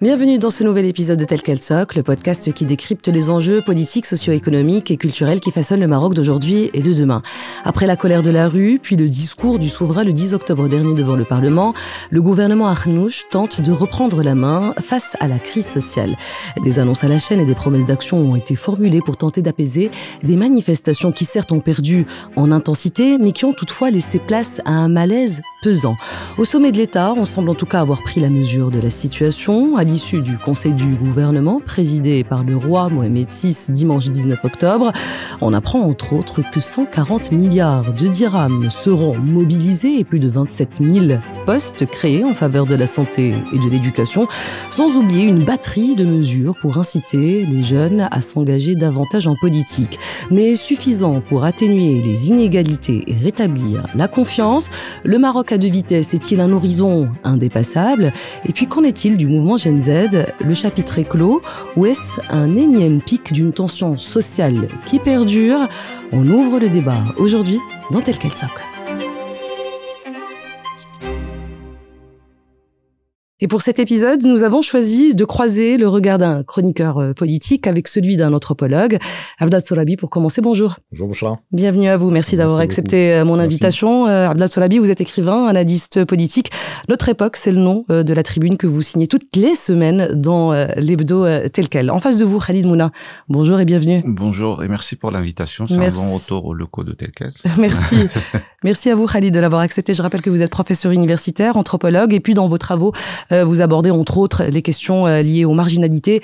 Bienvenue dans ce nouvel épisode de Tel quel Soc, le podcast qui décrypte les enjeux politiques, socio-économiques et culturels qui façonnent le Maroc d'aujourd'hui et de demain. Après la colère de la rue, puis le discours du souverain le 10 octobre dernier devant le Parlement, le gouvernement Arnouch tente de reprendre la main face à la crise sociale. Des annonces à la chaîne et des promesses d'action ont été formulées pour tenter d'apaiser des manifestations qui certes ont perdu en intensité, mais qui ont toutefois laissé place à un malaise pesant. Au sommet de l'État, on semble en tout cas avoir pris la mesure de la situation. À l'issue du conseil du gouvernement, présidé par le roi Mohamed VI dimanche 19 octobre, on apprend entre autres que 140 milliards de dirhams seront mobilisés et plus de 27 000 postes créés en faveur de la santé et de l'éducation, sans oublier une batterie de mesures pour inciter les jeunes à s'engager davantage en politique. Mais suffisant pour atténuer les inégalités et rétablir la confiance? Le Maroc à deux vitesses est-il un horizon indépassable? Et puis qu'en est-il du mouvement Gen Z? Le chapitre est clos ou est-ce un énième pic d'une tension sociale qui perdure? On ouvre le débat aujourd'hui dans Tel quel Soc. Et pour cet épisode, nous avons choisi de croiser le regard d'un chroniqueur politique avec celui d'un anthropologue. Abdel Sorabi, pour commencer, bonjour. Bonjour Bouchra. Bienvenue à vous, merci d'avoir accepté mon invitation. Abdel Sorabi, vous êtes écrivain, analyste politique. Notre époque, c'est le nom de la tribune que vous signez toutes les semaines dans l'hebdo Tel quel. En face de vous, Khalid Mouna, bonjour et bienvenue. Bonjour et merci pour l'invitation, c'est un bon retour aux locaux de Tel quel. Merci. Merci à vous, Khalid, de l'avoir accepté. Je rappelle que vous êtes professeur universitaire, anthropologue, et puis dans vos travaux, vous abordez entre autres les questions liées aux marginalités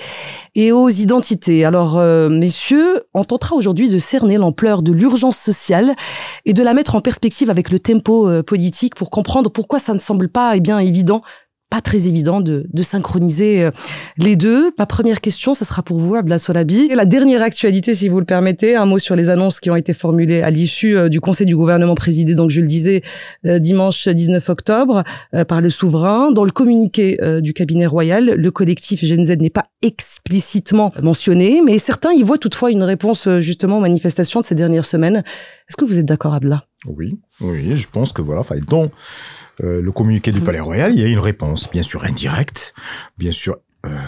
et aux identités. Alors, messieurs, on tentera aujourd'hui de cerner l'ampleur de l'urgence sociale et de la mettre en perspective avec le tempo politique pour comprendre pourquoi ça ne semble pas pas très évident de synchroniser les deux. Ma première question, ça sera pour vous, Abdel Sorabi. La dernière actualité, si vous le permettez, un mot sur les annonces qui ont été formulées à l'issue du conseil du gouvernement présidé, donc je le disais, dimanche 19 octobre, par le souverain. Dans le communiqué du cabinet royal, le collectif Gen Z n'est pas explicitement mentionné, mais certains y voient toutefois une réponse justement aux manifestations de ces dernières semaines. Est-ce que vous êtes d'accord, Abdel? Oui, je pense que voilà, dans le communiqué du Palais Royal, il y a une réponse, bien sûr indirecte, bien sûr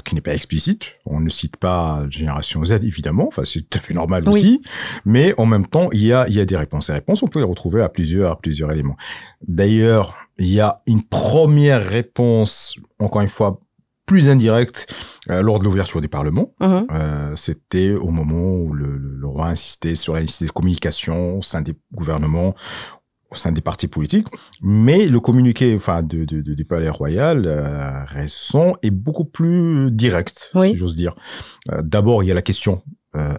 qui n'est pas explicite. On ne cite pas Génération Z, évidemment, c'est tout à fait normal aussi, mais en même temps, il y a des réponses. Ces réponses, on peut les retrouver à plusieurs éléments. D'ailleurs, il y a une première réponse, encore une fois, plus indirecte, lors de l'ouverture des parlements. C'était au moment où le roi insistait sur la nécessité de communication au sein des gouvernements, au sein des partis politiques, mais le communiqué du Palais Royal récent est beaucoup plus direct, si j'ose dire. D'abord, il y a la question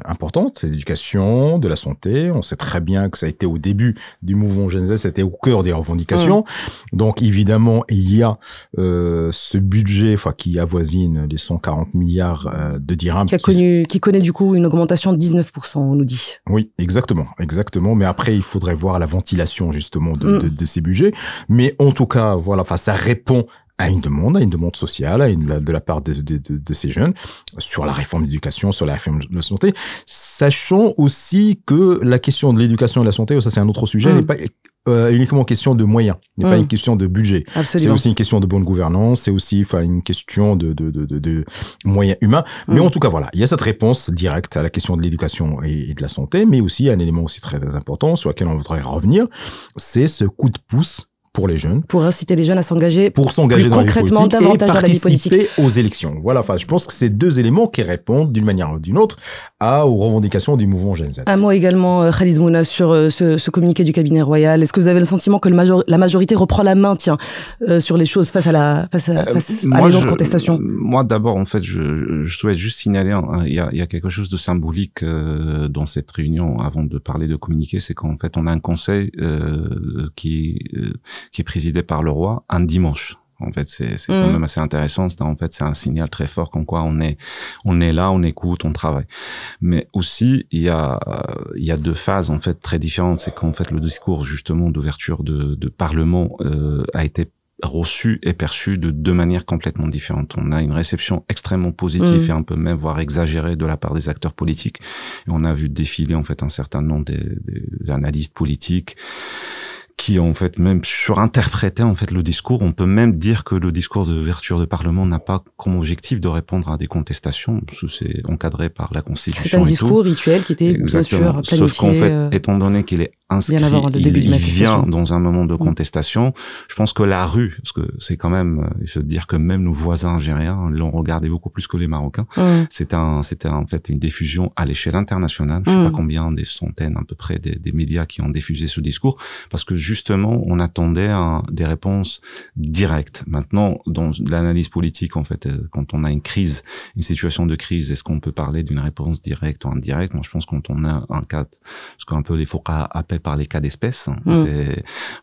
importante, c'est l'éducation, de la santé. On sait très bien que ça a été au début du mouvement Gen Z, c'était au cœur des revendications. Donc évidemment, il y a ce budget qui avoisine les 140 milliards de dirhams. Qui connaît du coup une augmentation de 19%, on nous dit. Oui, exactement. Mais après, il faudrait voir la ventilation justement de ces budgets. Mais en tout cas, ça répond à une demande sociale, de la part de ces jeunes, sur la réforme de l'éducation, sur la réforme de la santé, sachant aussi que la question de l'éducation et de la santé, ça c'est un autre sujet, n'est pas uniquement question de moyens, n'est pas une question de budget. Absolument. C'est aussi une question de bonne gouvernance, c'est aussi une question de moyens humains. Mais en tout cas, il y a cette réponse directe à la question de l'éducation et de la santé, mais aussi un élément aussi très, très important sur lequel on voudrait revenir, c'est ce coup de pouce pour les jeunes. Pour inciter les jeunes à s'engager plus concrètement davantage dans la vie politique. Et participer aux élections. Je pense que c'est deux éléments qui répondent d'une manière ou d'une autre aux revendications du mouvement Gen Z. Un mot également, Khalid Mouna, sur ce communiqué du cabinet royal. Est-ce que vous avez le sentiment que la majorité reprend la main, sur les choses face à l'énorme contestation? Moi, d'abord, en fait, je souhaite juste signaler, il y a quelque chose de symbolique dans cette réunion, avant de parler de communiqué, c'est qu'en fait, on a un conseil qui est présidé par le roi un dimanche. En fait, c'est quand même assez intéressant. C'est un signal très fort comme quoi on est là, on écoute, on travaille. Mais aussi, il y a deux phases, en fait, très différentes. C'est qu'en fait, le discours, justement, d'ouverture de Parlement, a été reçu et perçu de deux manières complètement différentes. On a une réception extrêmement positive et un peu même, voire exagérée de la part des acteurs politiques. Et on a vu défiler, en fait, un certain nombre des analystes politiques qui en fait même surinterprété en fait le discours. On peut même dire que le discours d'ouverture de Parlement n'a pas comme objectif de répondre à des contestations, parce que c'est encadré par la Constitution. C'est un discours rituel qui était bien sûr planifié. Sauf qu'en fait, étant donné qu'il est inscrit, il vient dans un moment de contestation. Je pense que la rue, parce que c'est quand même, il faut dire que même nos voisins algériens l'ont regardé beaucoup plus que les Marocains. C'était en fait une diffusion à l'échelle internationale. Je sais pas combien, des centaines à peu près des médias qui ont diffusé ce discours, parce que justement, on attendait des réponses directes. Maintenant, dans l'analyse politique, en fait, quand on a une crise, une situation de crise, est-ce qu'on peut parler d'une réponse directe ou indirecte? Moi, je pense que quand on a un cas, ce qu'un peu les Fouqa appellent par les cas d'espèce,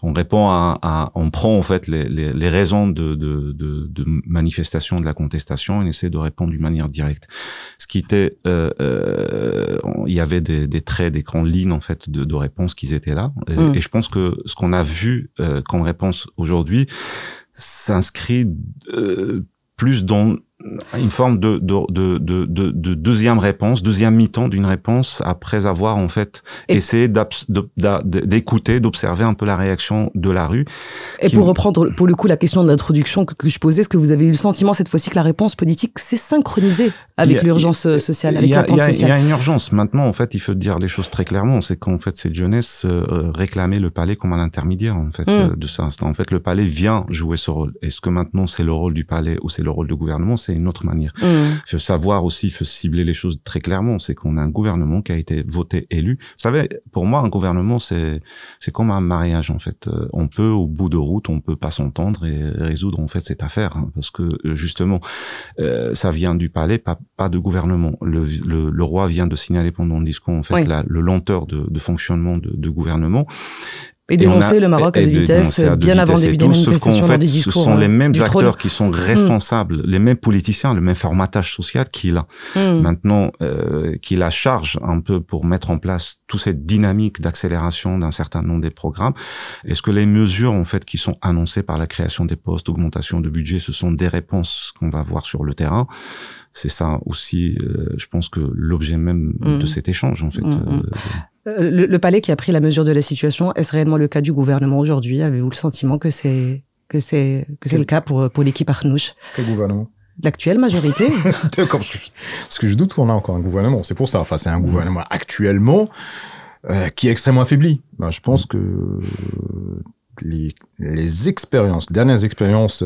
on répond on prend en fait les raisons de manifestation de la contestation, on essaie de répondre d'une manière directe. Ce qui était, il y avait des traits, des grandes lignes en fait de réponse qui étaient là, et je pense que ce qu'on a vu comme réponse aujourd'hui s'inscrit plus dans une forme de deuxième réponse, deuxième mi-temps d'une réponse après avoir en fait essayé d'écouter, d'observer un peu la réaction de la rue. Et pour reprendre pour le coup la question de l'introduction que je posais, est-ce que vous avez eu le sentiment cette fois-ci que la réponse politique s'est synchronisée avec l'urgence sociale, avec l'attente sociale? Il y a une urgence. Maintenant, en fait, il faut dire les choses très clairement. C'est qu'en fait, cette jeunesse réclamait le palais comme un intermédiaire en fait de ça. En fait, le palais vient jouer ce rôle. Est-ce que maintenant c'est le rôle du palais ou c'est le rôle du gouvernement? C'est une autre manière. Il faut savoir aussi, il faut cibler les choses très clairement. C'est qu'on a un gouvernement qui a été voté, élu. Vous savez, pour moi, un gouvernement, c'est comme un mariage, en fait. On peut, au bout de route, on peut pas s'entendre et résoudre, en fait, cette affaire. Parce que, justement, ça vient du palais, pas de gouvernement. Le roi vient de signaler pendant le discours, en fait, le lenteur de fonctionnement de gouvernement. Et dénoncer le Maroc à deux vitesses bien avant le début des manifestations, lors du discours. Ce sont les mêmes acteurs qui sont responsables, les mêmes politiciens, le même formatage social qu'il a. Maintenant, qu'il a charge un peu pour mettre en place toute cette dynamique d'accélération d'un certain nombre des programmes. Est-ce que les mesures, en fait, qui sont annoncées par la création des postes, augmentation de budget, ce sont des réponses qu'on va voir sur le terrain? C'est ça aussi, je pense que l'objet même de cet échange, en fait. Le palais qui a pris la mesure de la situation, est-ce réellement le cas du gouvernement aujourd'hui? Avez-vous le sentiment que c'est le cas pour l'équipe Arnouch? Quel gouvernement? L'actuelle majorité? Parce que je doute qu'on a encore un gouvernement. C'est pour ça. Enfin, c'est un gouvernement actuellement qui est extrêmement affaibli. Ben, je pense que les dernières expériences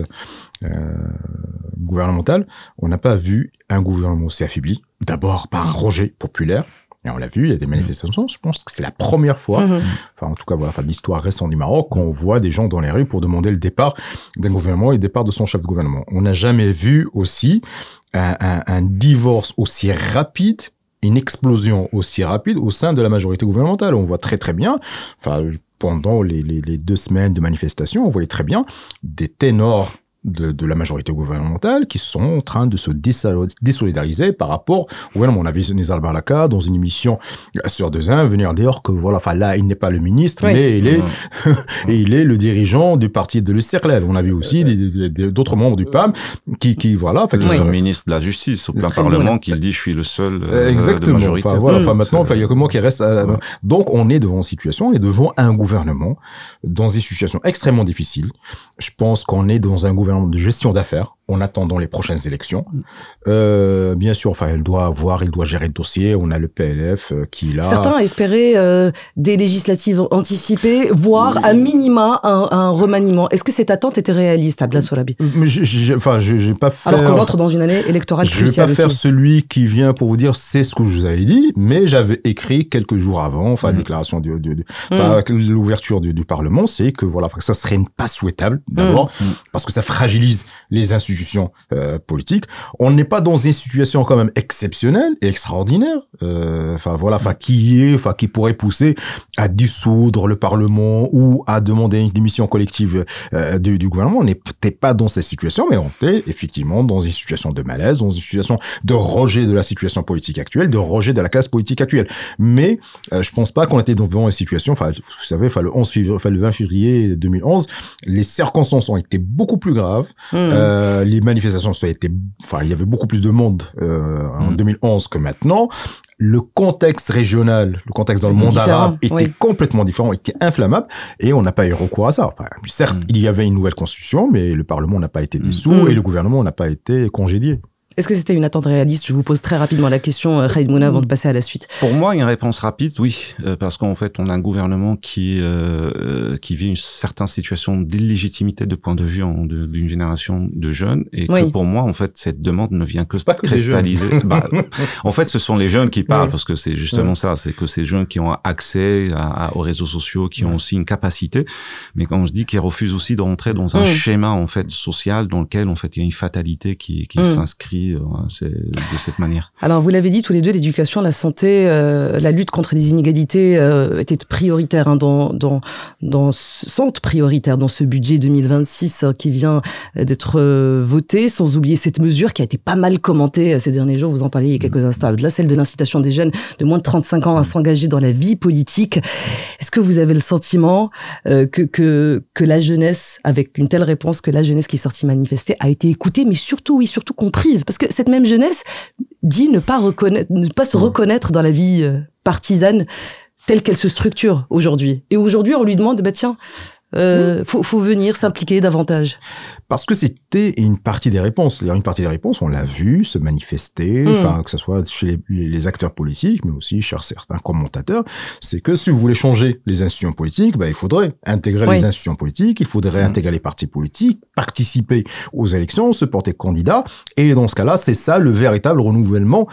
gouvernementales, on n'a pas vu un gouvernement aussi affaibli. D'abord par un rejet populaire. Et on l'a vu, il y a des manifestations. Je pense que c'est la première fois, enfin en tout cas voilà, l'histoire récente du Maroc, qu'on voit des gens dans les rues pour demander le départ d'un gouvernement et le départ de son chef de gouvernement. On n'a jamais vu aussi un divorce aussi rapide, une explosion aussi rapide au sein de la majorité gouvernementale. On voit très très bien, enfin pendant les 2 semaines de manifestations, on voyait très bien des ténors de la majorité gouvernementale qui sont en train de se désolidariser par rapport au gouvernement. On a vu Nizar Barlaka dans une émission sur 2-1 venir dire que voilà, enfin là, il n'est pas le ministre, mais il est, et il est le dirigeant du parti de l'Istiqlal. On a vu aussi d'autres membres du PAM qui voilà. Le ministre de la Justice au plein Parlement qui dit je suis le seul de majorité. Enfin, voilà, enfin maintenant, il y a que moi qui reste Donc on est devant une situation, on est devant un gouvernement dans une situation extrêmement difficile. Je pense qu'on est dans un gouvernement de gestion d'affaires en attendant les prochaines élections. Bien sûr, enfin, il doit gérer le dossier. On a le PLF qui est là. Certains espéraient des législatives anticipées, voire à minima un remaniement. Est-ce que cette attente était réaliste, Abdel Sorabi? J'ai pas fait. Alors qu'on entre dans une année électorale cruciale. Je vais pas faire celui qui vient pour vous dire c'est ce que je vous avais dit, mais j'avais écrit quelques jours avant, enfin, la déclaration l'ouverture du Parlement, c'est que voilà, ça serait pas souhaitable d'abord parce que ça fragilise les institutions politiques. On n'est pas dans une situation quand même exceptionnelle et extraordinaire. Qui pourrait pousser à dissoudre le Parlement ou à demander une démission collective du gouvernement. On n'était pas dans cette situation, mais on était effectivement dans une situation de malaise, dans une situation de rejet de la situation politique actuelle, de rejet de la classe politique actuelle. Mais je pense pas qu'on était devant une situation. Enfin, vous savez, le 20 février 2011, les circonstances ont été beaucoup plus graves grave. Les manifestations, il y avait beaucoup plus de monde en 2011 que maintenant. Le contexte régional, le contexte dans le monde arabe était complètement différent, était inflammable, et on n'a pas eu recours à ça. Enfin, certes, il y avait une nouvelle constitution, mais le Parlement n'a pas été dissous et le gouvernement n'a pas été congédié. Est-ce que c'était une attente réaliste? Je vous pose très rapidement la question, Khalid Mouna, avant de passer à la suite. Pour moi, une réponse rapide, oui, parce qu'en fait, on a un gouvernement qui vit une certaine situation d'illégitimité de point de vue d'une génération de jeunes, et que pour moi, en fait, cette demande ne vient que cristalliser. En fait, ce sont les jeunes qui parlent, parce que c'est justement ça, c'est que ces jeunes qui ont accès aux réseaux sociaux, qui ont aussi une capacité, mais quand je dis qu'ils refusent aussi de rentrer dans un schéma en fait social dans lequel en fait il y a une fatalité qui s'inscrit de cette manière. Alors, vous l'avez dit tous les deux, l'éducation, la santé, la lutte contre les inégalités étaient prioritaires sont prioritaires dans ce budget 2026 qui vient d'être voté, sans oublier cette mesure qui a été pas mal commentée ces derniers jours, vous en parliez il y a quelques instants, là, celle de l'incitation des jeunes de moins de 35 ans à s'engager dans la vie politique. Est-ce que vous avez le sentiment que la jeunesse, avec une telle réponse, que la jeunesse qui est sortie manifester a été écoutée, mais surtout comprise? Parce que cette même jeunesse dit ne pas se reconnaître dans la vie partisane telle qu'elle se structure aujourd'hui. Et aujourd'hui, on lui demande, faut venir s'impliquer davantage. Parce que c'était une partie des réponses. Une partie des réponses, on l'a vu se manifester, que ce soit chez les acteurs politiques, mais aussi chez certains commentateurs. C'est que si vous voulez changer les institutions politiques, il faudrait intégrer les institutions politiques, il faudrait intégrer les partis politiques, participer aux élections, se porter candidat. Et dans ce cas-là, c'est ça le véritable renouvellement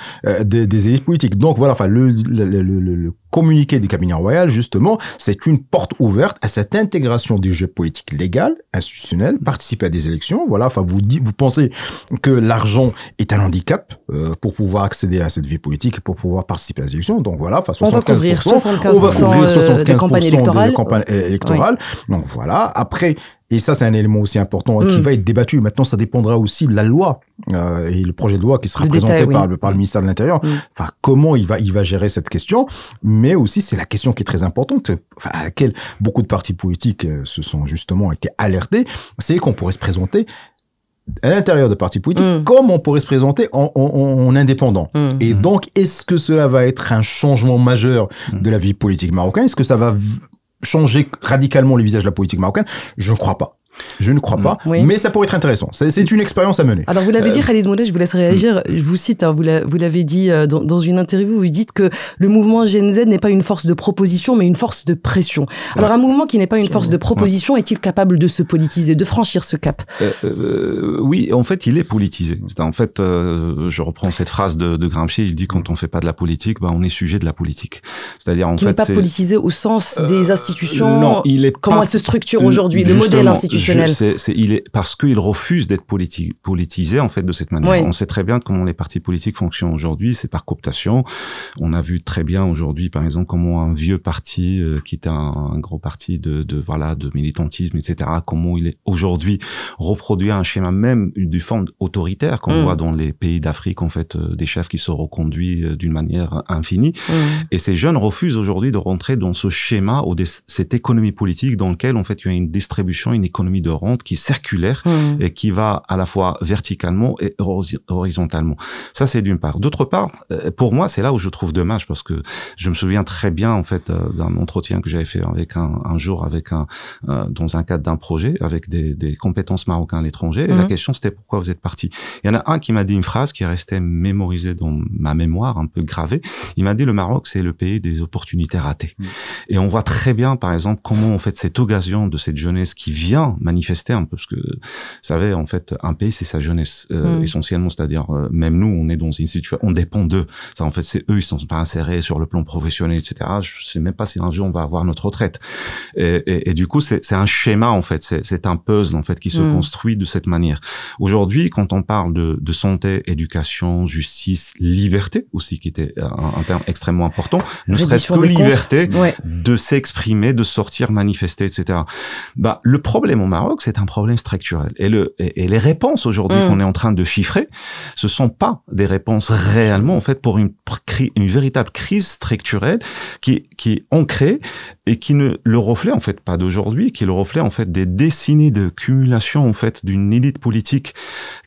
des élites politiques. Donc voilà, le communiqué du cabinet royal, justement, c'est une porte ouverte à cette intégration du jeu politique légal, institutionnel, participer à des élections. Voilà, vous pensez que l'argent est un handicap pour pouvoir accéder à cette vie politique, pour pouvoir participer à des élections. Donc voilà, 75%, on va couvrir 75% des campagnes électorales. Donc voilà, après, et ça, c'est un élément aussi important qui va être débattu. Maintenant, ça dépendra aussi de la loi et le projet de loi qui sera présenté par le ministère de l'Intérieur. Enfin, comment il va gérer cette question. Mais aussi, c'est la question qui est très importante, à laquelle beaucoup de partis politiques se sont justement été alertés. C'est qu'on pourrait se présenter à l'intérieur de partis politiques, comme on pourrait se présenter en indépendant. Et donc, est-ce que cela va être un changement majeur de la vie politique marocaine? Est-ce que ça va changer radicalement le visage de la politique marocaine? Je ne crois pas. Je ne crois pas, mais ça pourrait être intéressant. C'est une expérience à mener. Alors, vous l'avez dit, Khalid Mouna, je vous laisse réagir. Je vous cite, vous l'avez dit dans une interview, vous dites que le mouvement Gen Z n'est pas une force de proposition, mais une force de pression. Alors, un mouvement qui n'est pas une force de proposition, est-il capable de se politiser, de franchir ce cap? Oui, en fait, il est politisé. En fait, je reprends cette phrase de Gramsci, il dit quand on fait pas de la politique, on est sujet de la politique. C'est-à-dire, en fait, n'est pas politisé au sens des institutions, non, comment elles se structurent aujourd'hui, le modèle institutionnel. Parce qu'il refuse d'être politisé en fait de cette manière. On sait très bien comment les partis politiques fonctionnent aujourd'hui, c'est par cooptation. On a vu très bien aujourd'hui, par exemple, comment un vieux parti qui était un gros parti de militantisme, etc., comment il est aujourd'hui reproduit un schéma même du forme autoritaire qu'on voit dans les pays d'Afrique, en fait, des chefs qui se reconduisent d'une manière infinie. Et ces jeunes refusent aujourd'hui de rentrer dans ce schéma ou cette économie politique dans lequel en fait il y a une distribution, une économie de rente qui est circulaire et qui va à la fois verticalement et horizontalement. Ça, c'est d'une part. D'autre part, pour moi, c'est là où je trouve dommage parce que je me souviens très bien, en fait, d'un entretien que j'avais fait avec un jour dans un cadre d'un projet avec des compétences marocaines à l'étranger. Et la question, c'était pourquoi vous êtes parti? Il y en a un qui m'a dit une phrase qui est restée mémorisée dans ma mémoire, un peu gravée. Il m'a dit le Maroc, c'est le pays des opportunités ratées. Et on voit très bien, par exemple, comment, en fait, cette occasion de cette jeunesse qui vient manifester un peu, parce que, vous savez, en fait, un pays, c'est sa jeunesse, essentiellement, c'est-à-dire, même nous, on est dans une situation, on dépend d'eux. Ça, en fait, c'est eux, ils sont pas insérés sur le plan professionnel, etc. Je sais même pas si un jour on va avoir notre retraite. Et du coup, c'est un schéma, en fait, c'est un puzzle, en fait, qui se construit de cette manière. Aujourd'hui, quand on parle de santé, éducation, justice, liberté, aussi, qui était un terme extrêmement important, ne serait-ce que liberté de s'exprimer, de sortir, manifester, etc. Le problème en Maroc, c'est un problème structurel. Et les réponses aujourd'hui qu'on est en train de chiffrer, ce sont pas des réponses réellement, en fait, pour une véritable crise structurelle qui est ancrée et qui ne le reflet, en fait, pas d'aujourd'hui, qui est le reflet, en fait, des décennies de cumulation, en fait, d'une élite politique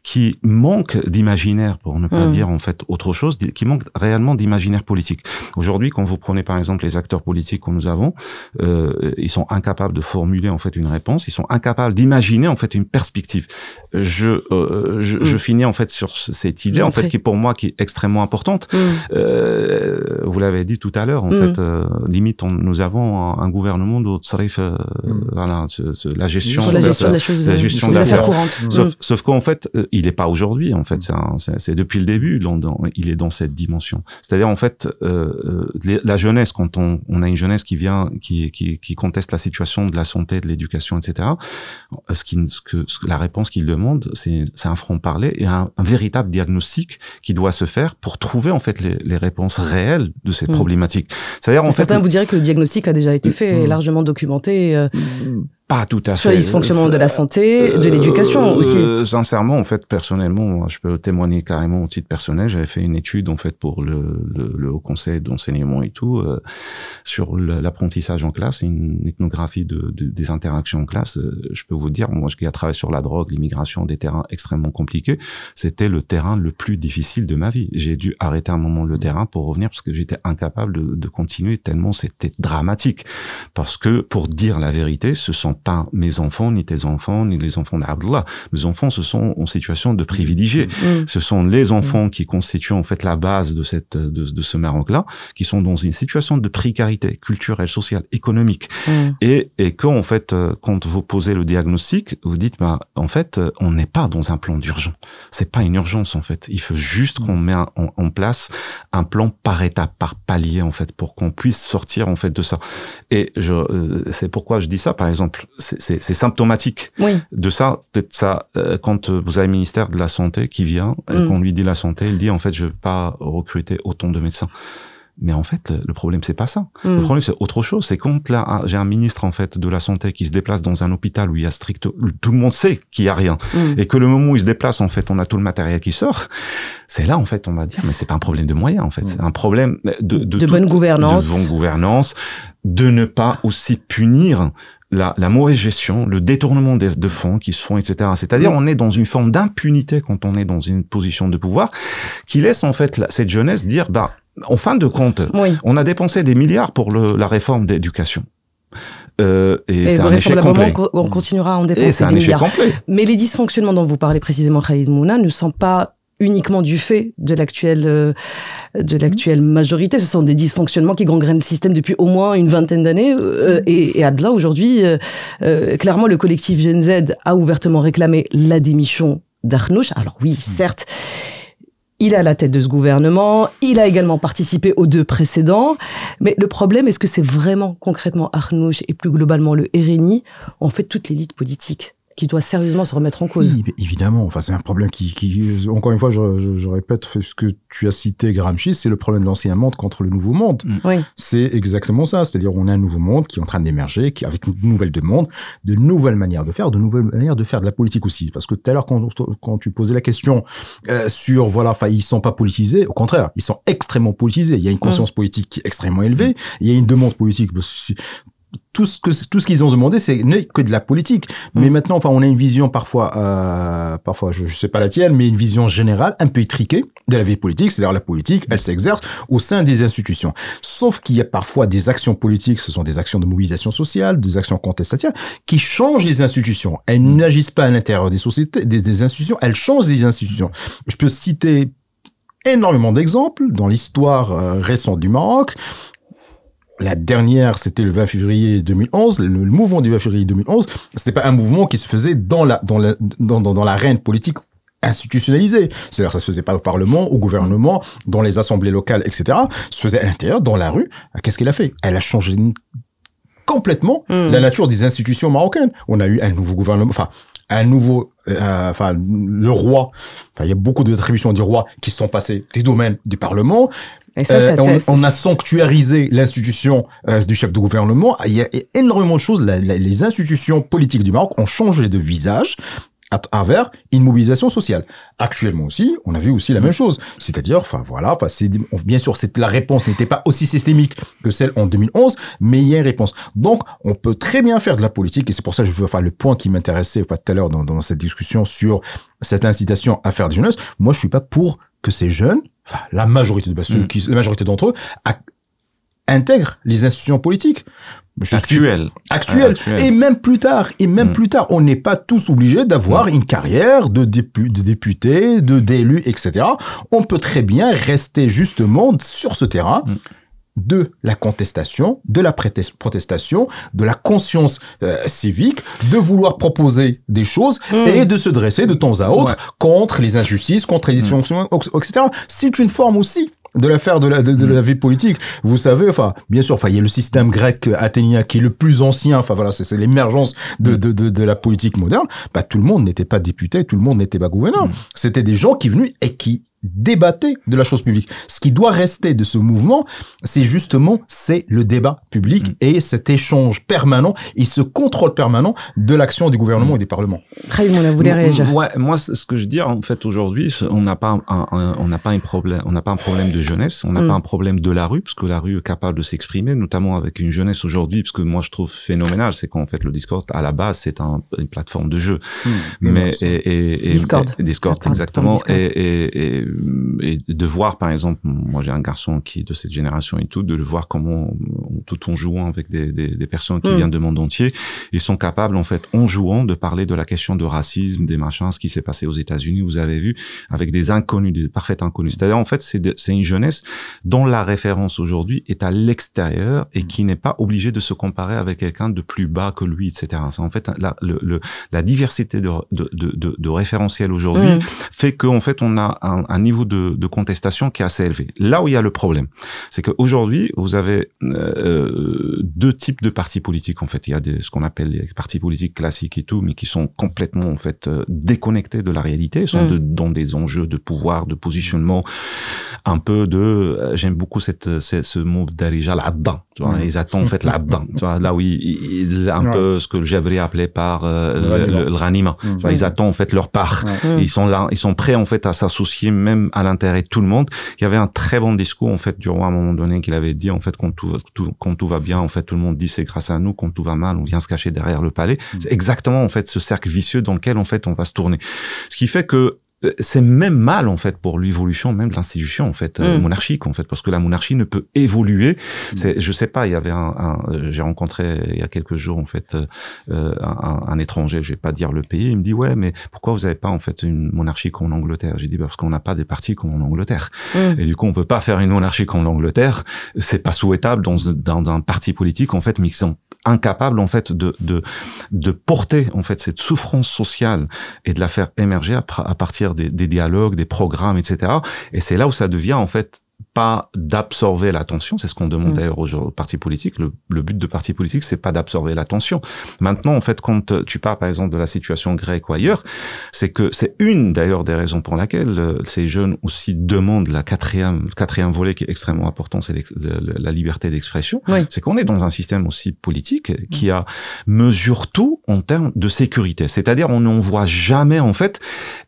qui manque d'imaginaire, pour ne pas dire, en fait, autre chose, qui manque réellement d'imaginaire politique. Aujourd'hui, quand vous prenez, par exemple, les acteurs politiques que nous avons, ils sont incapables de formuler, en fait, une réponse, ils sont incapables d'imaginer, en fait, une perspective. Je finis, en fait, sur cette idée, en fait, qui, pour moi, qui est extrêmement importante. Vous l'avez dit tout à l'heure, en fait, limite, nous avons un gouvernement de tsarif, voilà, la gestion de la gestion des affaires courantes. Sauf qu'en fait, il est pas aujourd'hui, en fait, c'est depuis le début, il est dans cette dimension. C'est-à-dire, en fait, la jeunesse, quand on a une jeunesse qui vient, qui conteste la situation de la santé, de l'éducation, etc., la réponse qu'il demande, c'est un franc-parler et un véritable diagnostic qui doit se faire pour trouver, en fait, les réponses réelles de ces problématiques. C'est-à-dire, en fait, certains vous diraient que le diagnostic a déjà été fait et largement documenté. Pas tout à fait. Sur les dysfonctionnements de la santé, de l'éducation aussi. Sincèrement, en fait, personnellement, je peux témoigner carrément au titre personnel. J'avais fait une étude, en fait, pour le Haut Conseil d'enseignement et tout, sur l'apprentissage en classe, une ethnographie des interactions en classe. Je peux vous dire, moi, qui ai travaillé sur la drogue, l'immigration, des terrains extrêmement compliqués, c'était le terrain le plus difficile de ma vie. J'ai dû arrêter un moment le terrain pour revenir parce que j'étais incapable de continuer tellement c'était dramatique. Parce que, pour dire la vérité, ce sont pas mes enfants, ni tes enfants, ni les enfants d'Abdallah. Mes enfants, ce sont en situation de privilégiés. Ce sont les enfants qui constituent, en fait, la base de ce Maroc-là, qui sont dans une situation de précarité culturelle, sociale, économique. Et quand, en fait, quand vous posez le diagnostic, vous dites, en fait, on n'est pas dans un plan d'urgence. C'est pas une urgence, en fait. Il faut juste qu'on mette en place un plan par étape, par palier, en fait, pour qu'on puisse sortir, en fait, de ça. Et c'est pourquoi je dis ça, par exemple, c'est symptomatique de ça. Peut-être ça, quand vous avez le ministère de la Santé qui vient, qu'on lui dit la santé, il dit, en fait, je vais pas recruter autant de médecins. Mais en fait, le problème, c'est pas ça. Le problème, c'est autre chose. C'est quand là, j'ai un ministre, en fait, de la santé qui se déplace dans un hôpital où il y a tout le monde sait qu'il y a rien. Et que le moment où il se déplace, en fait, on a tout le matériel qui sort. C'est là, en fait, on va dire, mais c'est pas un problème de moyens, en fait. C'est un problème de bonne gouvernance. De bonne gouvernance. De ne pas aussi punir la mauvaise gestion, le détournement de fonds qui se font, etc. C'est-à-dire, on est dans une forme d'impunité quand on est dans une position de pouvoir qui laisse, en fait, cette jeunesse dire, en fin de compte, on a dépensé des milliards pour la réforme d'éducation. Et c'est un échec complet. On continuera à en dépenser des milliards. Complet. Mais les dysfonctionnements dont vous parlez précisément, Khalid Mouna, ne sont pas uniquement du fait de l'actuelle majorité. Ce sont des dysfonctionnements qui gangrènent le système depuis au moins une vingtaine d'années. Et Adla, aujourd'hui, clairement, le collectif Gen Z a ouvertement réclamé la démission d'Arnouch. Alors oui, certes, il est à la tête de ce gouvernement, il a également participé aux deux précédents, mais le problème, est-ce que c'est vraiment concrètement Arnouch et plus globalement le RNI, en fait, toute l'élite politique qui doit sérieusement se remettre en cause? Oui, évidemment. Enfin, c'est un problème qui encore une fois, je répète ce que tu as cité, Gramsci, c'est le problème de l'ancien monde contre le nouveau monde. Oui. C'est exactement ça. C'est-à-dire, on a un nouveau monde qui est en train d'émerger, avec une nouvelle demande, de nouvelles manières de faire, de nouvelles manières de faire de la politique aussi. Parce que tout à l'heure, quand tu posais la question sur, voilà, enfin, ils sont pas politisés. Au contraire, ils sont extrêmement politisés. Il y a une conscience politique qui est extrêmement élevée. Il y a une demande politique. Tout ce qu'ils ont demandé, c'est n'est que de la politique. Mais maintenant, enfin, on a une vision parfois, je sais pas la tienne, mais une vision générale, un peu étriquée de la vie politique. C'est-à-dire la politique, elle s'exerce au sein des institutions. Sauf qu'il y a parfois des actions politiques, ce sont des actions de mobilisation sociale, des actions contestataires, qui changent les institutions. Elles n'agissent pas à l'intérieur des sociétés, des institutions, elles changent les institutions. Je peux citer énormément d'exemples dans l'histoire récente du Maroc. La dernière, c'était le 20 février 2011. Le mouvement du 20 février 2011, c'était pas un mouvement qui se faisait dans l'arène politique institutionnalisée. C'est-à-dire, ça se faisait pas au Parlement, au gouvernement, dans les assemblées locales, etc. Ça se faisait à l'intérieur, dans la rue. Qu'est-ce qu'elle a fait? Elle a changé complètement la nature des institutions marocaines. On a eu un nouveau gouvernement, le roi. Il y a beaucoup d'attributions du roi qui sont passées des domaines du Parlement. Et ça, on a sanctuarisé l'institution du chef de gouvernement. Il y a énormément de choses. Les institutions politiques du Maroc ont changé de visage à travers une mobilisation sociale. Actuellement aussi, on a vu aussi la même chose. C'est-à-dire, bien sûr, la réponse n'était pas aussi systémique que celle en 2011, mais il y a une réponse. Donc, on peut très bien faire de la politique, et c'est pour ça que je veux faire le point qui m'intéressait tout à l'heure dans cette discussion sur cette incitation à faire des jeunesses. Moi, je suis pas pour que ces jeunes, la majorité d'entre eux, intègrent les institutions politiques. Actuelles. Et même plus tard, on n'est pas tous obligés d'avoir une carrière de député, d'élus, etc. On peut très bien rester justement sur ce terrain de la contestation, de la protestation, de la conscience civique, de vouloir proposer des choses et de se dresser de temps à autre contre les injustices, contre les dysfonctionnements, etc. C'est une forme aussi de l'affaire de la vie politique. Vous savez, bien sûr, il y a le système grec athénien qui est le plus ancien, c'est l'émergence de la politique moderne. Tout le monde n'était pas député, tout le monde n'était pas gouverneur. C'était des gens qui venaient et qui débattaient de la chose publique. Ce qui doit rester de ce mouvement, c'est le débat public et cet échange permanent et ce contrôle permanent de l'action du gouvernement et des parlements. Très bien, vous voulez réagir. Moi, ce que je dis, en fait, aujourd'hui, on n'a pas un problème de jeunesse, on n'a pas un problème de la rue, parce que la rue est capable de s'exprimer, notamment avec une jeunesse aujourd'hui, parce que moi, je trouve phénoménal, c'est qu'en fait, le Discord, à la base, c'est une plateforme de jeu. Discord, exactement. Discord. Et de voir, par exemple, moi j'ai un garçon qui est de cette génération et tout, de le voir comment, tout en jouant avec des personnes qui viennent de monde entier, ils sont capables, en fait, en jouant, de parler de la question de racisme, des machins, ce qui s'est passé aux États-Unis, vous avez vu, avec des inconnus, des parfaits inconnus. C'est-à-dire, en fait, c'est une jeunesse dont la référence aujourd'hui est à l'extérieur et qui n'est pas obligée de se comparer avec quelqu'un de plus bas que lui, etc. C'est en fait la diversité de référentiels aujourd'hui fait qu'en fait, on a un niveau de contestation qui est assez élevé. Là où il y a le problème, c'est qu'aujourd'hui, vous avez deux types de partis politiques. En fait, il y a ce qu'on appelle les partis politiques classiques et tout, mais qui sont complètement en fait déconnectés de la réalité. Ils sont dans des enjeux de pouvoir, de positionnement, un peu de. J'aime beaucoup ce mot d'Arija, l'addan. Ils attendent en fait l'addan. Tu vois, là où un peu ce que le Jabri appelait par le ghanima. Ils attendent en fait leur part. Ils sont là, ils sont prêts en fait à s'associer même à l'intérêt de tout le monde. Il y avait un très bon discours en fait du roi à un moment donné qu'il avait dit en fait quand tout va bien en fait tout le monde dit c'est grâce à nous, quand tout va mal on vient se cacher derrière le palais. C'est exactement en fait ce cercle vicieux dans lequel en fait on va se tourner. Ce qui fait que c'est même mal en fait pour l'évolution même de l'institution en fait monarchique en fait, parce que la monarchie ne peut évoluer. Je sais pas, il y avait j'ai rencontré il y a quelques jours en fait un étranger, je vais pas dire le pays, il me dit ouais mais pourquoi vous avez pas en fait une monarchie comme en Angleterre? J'ai dit parce qu'on n'a pas des partis comme en Angleterre et du coup on peut pas faire une monarchie comme en Angleterre, c'est pas souhaitable dans un parti politique en fait, mais qui sont incapables en fait de porter en fait cette souffrance sociale et de la faire émerger à partir des dialogues, des programmes, etc. Et c'est là où ça devient en fait pas d'absorber l'attention, c'est ce qu'on demande d'ailleurs aux partis politiques. Le but de partis politiques, c'est pas d'absorber l'attention. Maintenant, en fait, quand tu parles par exemple de la situation grecque ou ailleurs, c'est que c'est une d'ailleurs des raisons pour laquelle ces jeunes aussi demandent le quatrième volet qui est extrêmement important, c'est la liberté d'expression. C'est qu'on est dans un système aussi politique qui mesure tout en termes de sécurité. C'est-à-dire, on n'en voit jamais en fait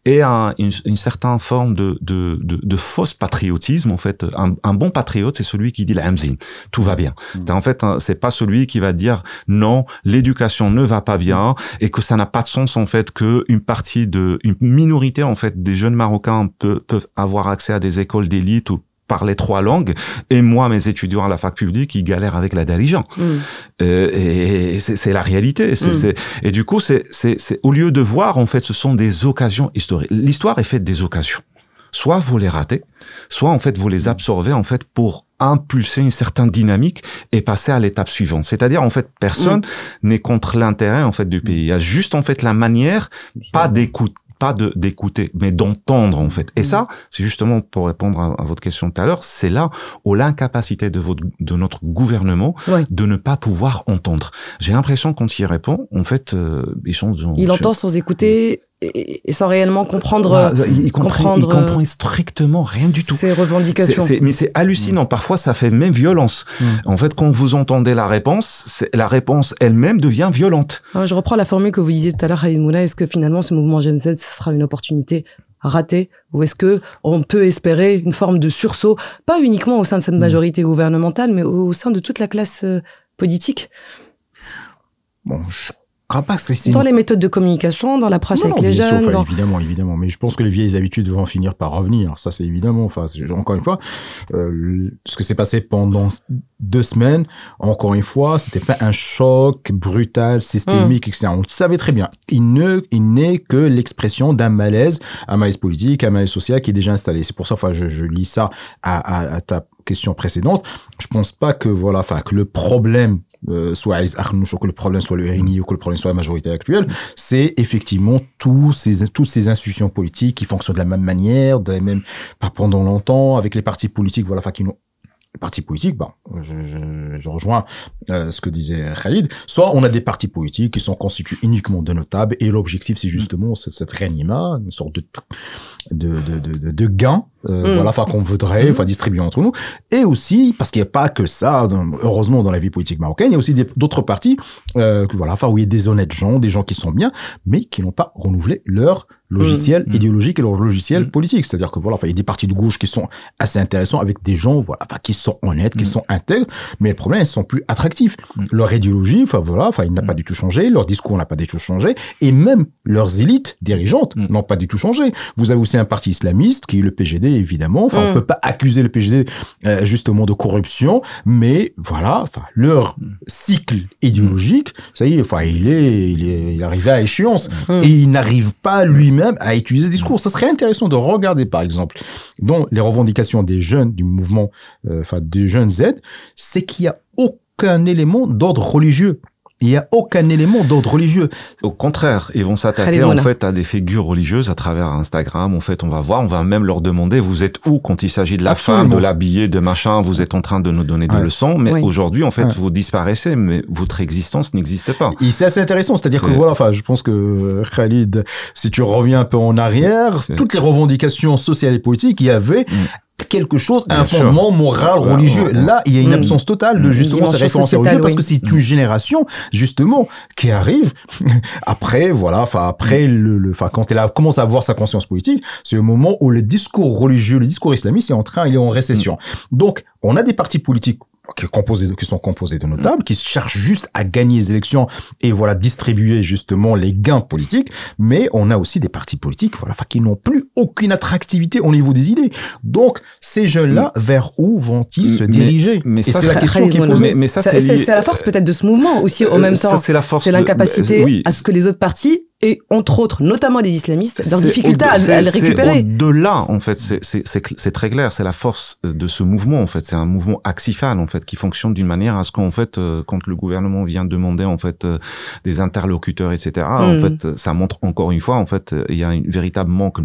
et une certaine forme de fausse patriotisme en fait. Un bon patriote, c'est celui qui dit la hamzin, tout va bien. En fait, c'est pas celui qui va dire non, l'éducation ne va pas bien et que ça n'a pas de sens en fait que une minorité en fait des jeunes Marocains peuvent avoir accès à des écoles d'élite ou parler 3 langues et moi mes étudiants à la fac publique ils galèrent avec la Darija et c'est la réalité et du coup c'est au lieu de voir en fait ce sont des occasions historiques. L'histoire est faite des occasions. Soit vous les ratez, soit en fait vous les absorbez en fait pour impulser une certaine dynamique et passer à l'étape suivante. C'est-à-dire en fait personne n'est contre l'intérêt en fait du pays. Il y a juste en fait la manière pas d'écouter, mais d'entendre en fait. Et ça, c'est justement pour répondre à votre question tout à l'heure, c'est là où l'incapacité de notre gouvernement de ne pas pouvoir entendre. J'ai l'impression quand il répond, en fait, il entend sans écouter. et sans réellement comprendre, il comprend strictement rien du tout. Ces revendications. Mais c'est hallucinant. Parfois, ça fait même violence. En fait, quand vous entendez la réponse elle-même devient violente. Je reprends la formule que vous disiez tout à l'heure, Khalid Moula. Est-ce que finalement, ce mouvement Gen Z, ce sera une opportunité ratée, ou est-ce que on peut espérer une forme de sursaut, pas uniquement au sein de cette majorité gouvernementale, mais au sein de toute la classe politique? Bon, je crois pas que c'est dans les méthodes de communication, dans l'approche avec les jeunes. Sûr, évidemment. Mais je pense que les vieilles habitudes vont finir par revenir. Ça, c'est évidemment. Enfin, encore une fois, ce que s'est passé pendant 2 semaines, encore une fois, c'était pas un choc brutal, systémique, etc. On le savait très bien. Il n'est que l'expression d'un malaise, un malaise politique, un malaise social qui est déjà installé. C'est pour ça, enfin, je lis ça à ta question précédente. Je pense pas que que le problème soit que le problème soit le RNI ou que le problème soit la majorité actuelle, c'est effectivement toutes ces institutions politiques qui fonctionnent de la même manière, pas pendant longtemps, avec les partis politiques, qui n'ont les partis politiques, je rejoins ce que disait Khalid. Soit on a des partis politiques qui sont constitués uniquement de notables et l'objectif c'est justement cette réanima, une sorte de gain, qu'on voudrait, distribuer entre nous. Et aussi parce qu'il n'y a pas que ça, heureusement dans la vie politique marocaine, il y a aussi d'autres partis, où il y a des honnêtes gens, des gens qui sont bien, mais qui n'ont pas renouvelé leur logiciel idéologique et leur logiciel politique. C'est-à-dire que il y a des partis de gauche qui sont assez intéressants avec des gens, qui sont honnêtes, qui sont intègres, mais le problème, ils sont plus attractifs. Leur idéologie, il n'a pas du tout changé, leur discours n'a pas du tout changé, et même leurs élites dirigeantes n'ont pas du tout changé. Vous avez aussi un parti islamiste, qui est le PJD, évidemment. On peut pas accuser le PJD, justement, de corruption, mais leur cycle idéologique, ça y est, il est arrivé à échéance, et il n'arrive pas lui-même à utiliser ce discours. Ça serait intéressant de regarder, par exemple, dans les revendications des jeunes du mouvement, des jeunes Z, c'est qu'il y a aucun élément d'ordre religieux. Il n'y a aucun élément d'ordre religieux. Au contraire, ils vont s'attaquer en fait à des figures religieuses à travers Instagram. En fait, on va même leur demander, vous êtes où quand il s'agit de la femme, de l'habiller, de machin, vous êtes en train de nous donner des leçons, mais aujourd'hui, en fait, vous disparaissez, mais votre existence n'existe pas. Et c'est assez intéressant, c'est-à-dire que je pense que Khalid, si tu reviens un peu en arrière, toutes les revendications sociales et politiques, il y avait quelque chose, un fondement moral, religieux. Là, il y a une absence totale de justement ces références religieuses parce que c'est une génération, justement, qui arrive après, quand elle commence à avoir sa conscience politique, c'est le moment où le discours religieux, le discours islamiste il est en récession. Donc, on a des partis politiques qui sont composés de notables, qui cherchent juste à gagner les élections et distribuer justement les gains politiques, mais on a aussi des partis politiques qui n'ont plus aucune attractivité au niveau des idées. Donc ces jeunes-là, vers où vont-ils se diriger? Mais ça, c'est la question qui est posée. Mais ça, c'est la force peut-être de ce mouvement aussi, au même temps. C'est l'incapacité à ce que les autres partis et entre autres, notamment les islamistes, leur difficulté à le récupérer. Au-delà, en fait, c'est très clair, c'est la force de ce mouvement, en fait, c'est un mouvement axifal, en fait, qui fonctionne d'une manière à ce qu'en fait, quand le gouvernement vient demander, en fait, des interlocuteurs, etc., en fait, ça montre encore une fois, en fait, il y a un véritable manque,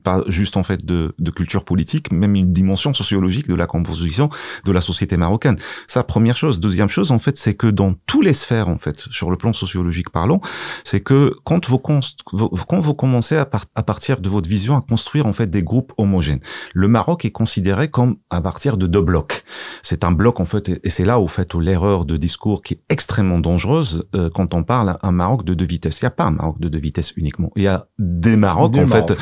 pas juste, en fait, de culture politique, même une dimension sociologique de la composition de la société marocaine. Ça, première chose. Deuxième chose, en fait, c'est que dans tous les sphères, en fait, sur le plan sociologique parlant, c'est que quand vous commencez à partir de votre vision à construire en fait des groupes homogènes, le Maroc est considéré comme à partir de 2 blocs. C'est un bloc en fait, et c'est là au fait où l'erreur de discours qui est extrêmement dangereuse quand on parle un Maroc de 2 vitesses. Il n'y a pas un Maroc de 2 vitesses uniquement. Il y a des Marocs en fait.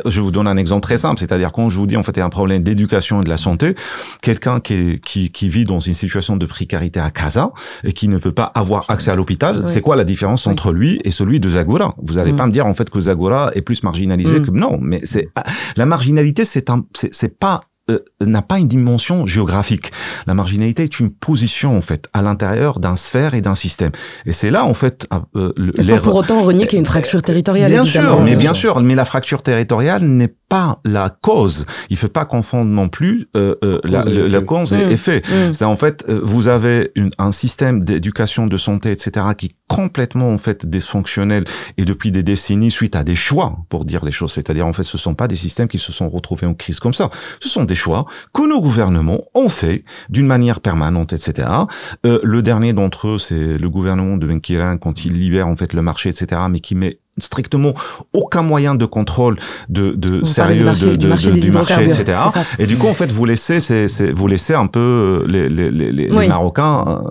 Je vous donne un exemple très simple, c'est-à-dire quand je vous dis en fait il y a un problème d'éducation et de la santé, quelqu'un qui vit dans une situation de précarité à Casa et qui ne peut pas avoir accès à l'hôpital, c'est quoi la différence entre lui et celui de Zagora? Vous allez pas me dire en fait que Zagora est plus marginalisé que non, mais la marginalité, n'a pas une dimension géographique. La marginalité est une position en fait à l'intérieur d'un sphère et d'un système. Et c'est là en fait sans pour autant renier qu'il y a une fracture territoriale. Bien sûr, mais la fracture territoriale n'est pas la cause. Il faut pas confondre non plus la cause et effet. C'est en fait vous avez un système d'éducation, de santé, etc. qui est complètement en fait dysfonctionnel et depuis des décennies suite à des choix, pour dire les choses. C'est-à-dire en fait ce sont pas des systèmes qui se sont retrouvés en crise comme ça. Ce sont des choix que nos gouvernements ont fait d'une manière permanente, etc. Le dernier d'entre eux, c'est le gouvernement de Benkiran quand il libère en fait le marché, etc. Mais qui met strictement aucun moyen de contrôle de sérieux du marché, etc. Et du coup, en fait, vous laissez un peu les Marocains